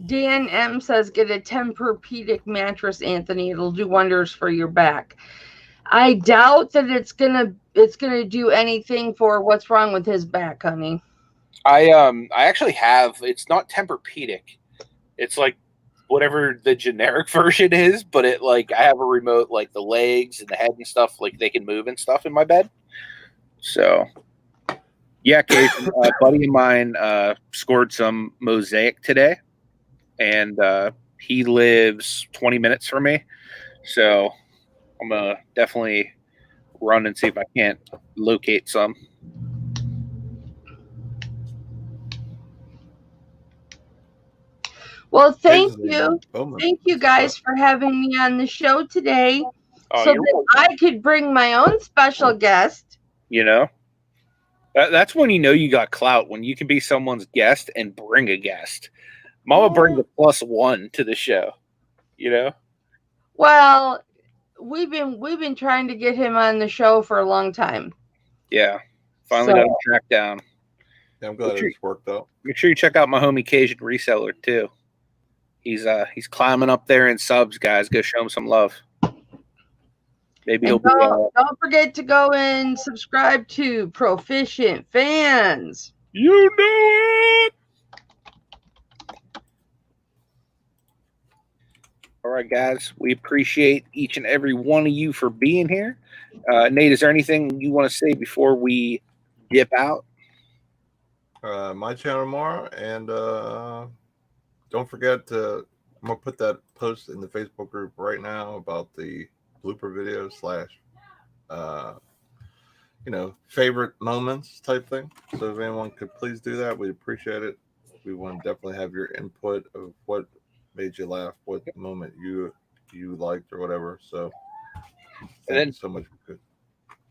[SPEAKER 2] Dan M says, get a Tempur-Pedic mattress, Anthony. It'll do wonders for your back. I doubt that it's gonna do anything for what's wrong with his back, honey.
[SPEAKER 1] I actually have. It's not Tempur-Pedic. It's like whatever the generic version is, but it like I have a remote, like the legs and the head and stuff, like they can move and stuff in my bed. So yeah, Kate, a buddy of mine scored some mosaic today, and he lives 20 minutes from me. So I'm gonna definitely run and see if I can't locate some.
[SPEAKER 2] Well, thank you guys for having me on the show today, so that I could bring my own special guest.
[SPEAKER 1] You know, that's when you know you got clout, when you can be someone's guest and bring a guest. Mama brings a +1 to the show. You know.
[SPEAKER 2] Well, we've been trying to get him on the show for a long time.
[SPEAKER 1] Yeah, finally got him tracked down.
[SPEAKER 3] Yeah, I'm glad it's worked out.
[SPEAKER 1] Make sure you check out my homie Cajun Reseller too. He's climbing up there in subs, guys. Go show him some love. Maybe he'll
[SPEAKER 2] don't forget to go and subscribe to Proficient Fans.
[SPEAKER 1] You know it. All right, guys. We appreciate each and every one of you for being here. Nate, is there anything you want to say before we dip out?
[SPEAKER 3] My channel tomorrow, and don't forget to. I'm gonna put that post in the Facebook group right now about the blooper video / favorite moments type thing. So if anyone could please do that, we'd appreciate it. We want to definitely have your input of what made you laugh, what moment you liked or whatever. So thank you so much.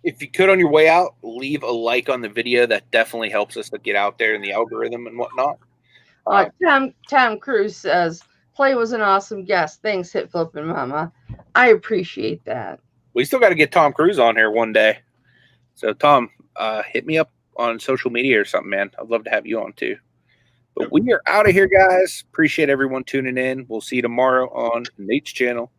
[SPEAKER 1] If you could, on your way out, leave a like on the video. That definitely helps us to get out there in the algorithm and whatnot.
[SPEAKER 2] Tom Cruise says, Play was an awesome guest. Thanks, Hit Flippin Mama. I appreciate that.
[SPEAKER 1] We still got to get Tom Cruise on here one day. So, Tom, hit me up on social media or something, man. I'd love to have you on, too. But we are out of here, guys. Appreciate everyone tuning in. We'll see you tomorrow on Nate's channel.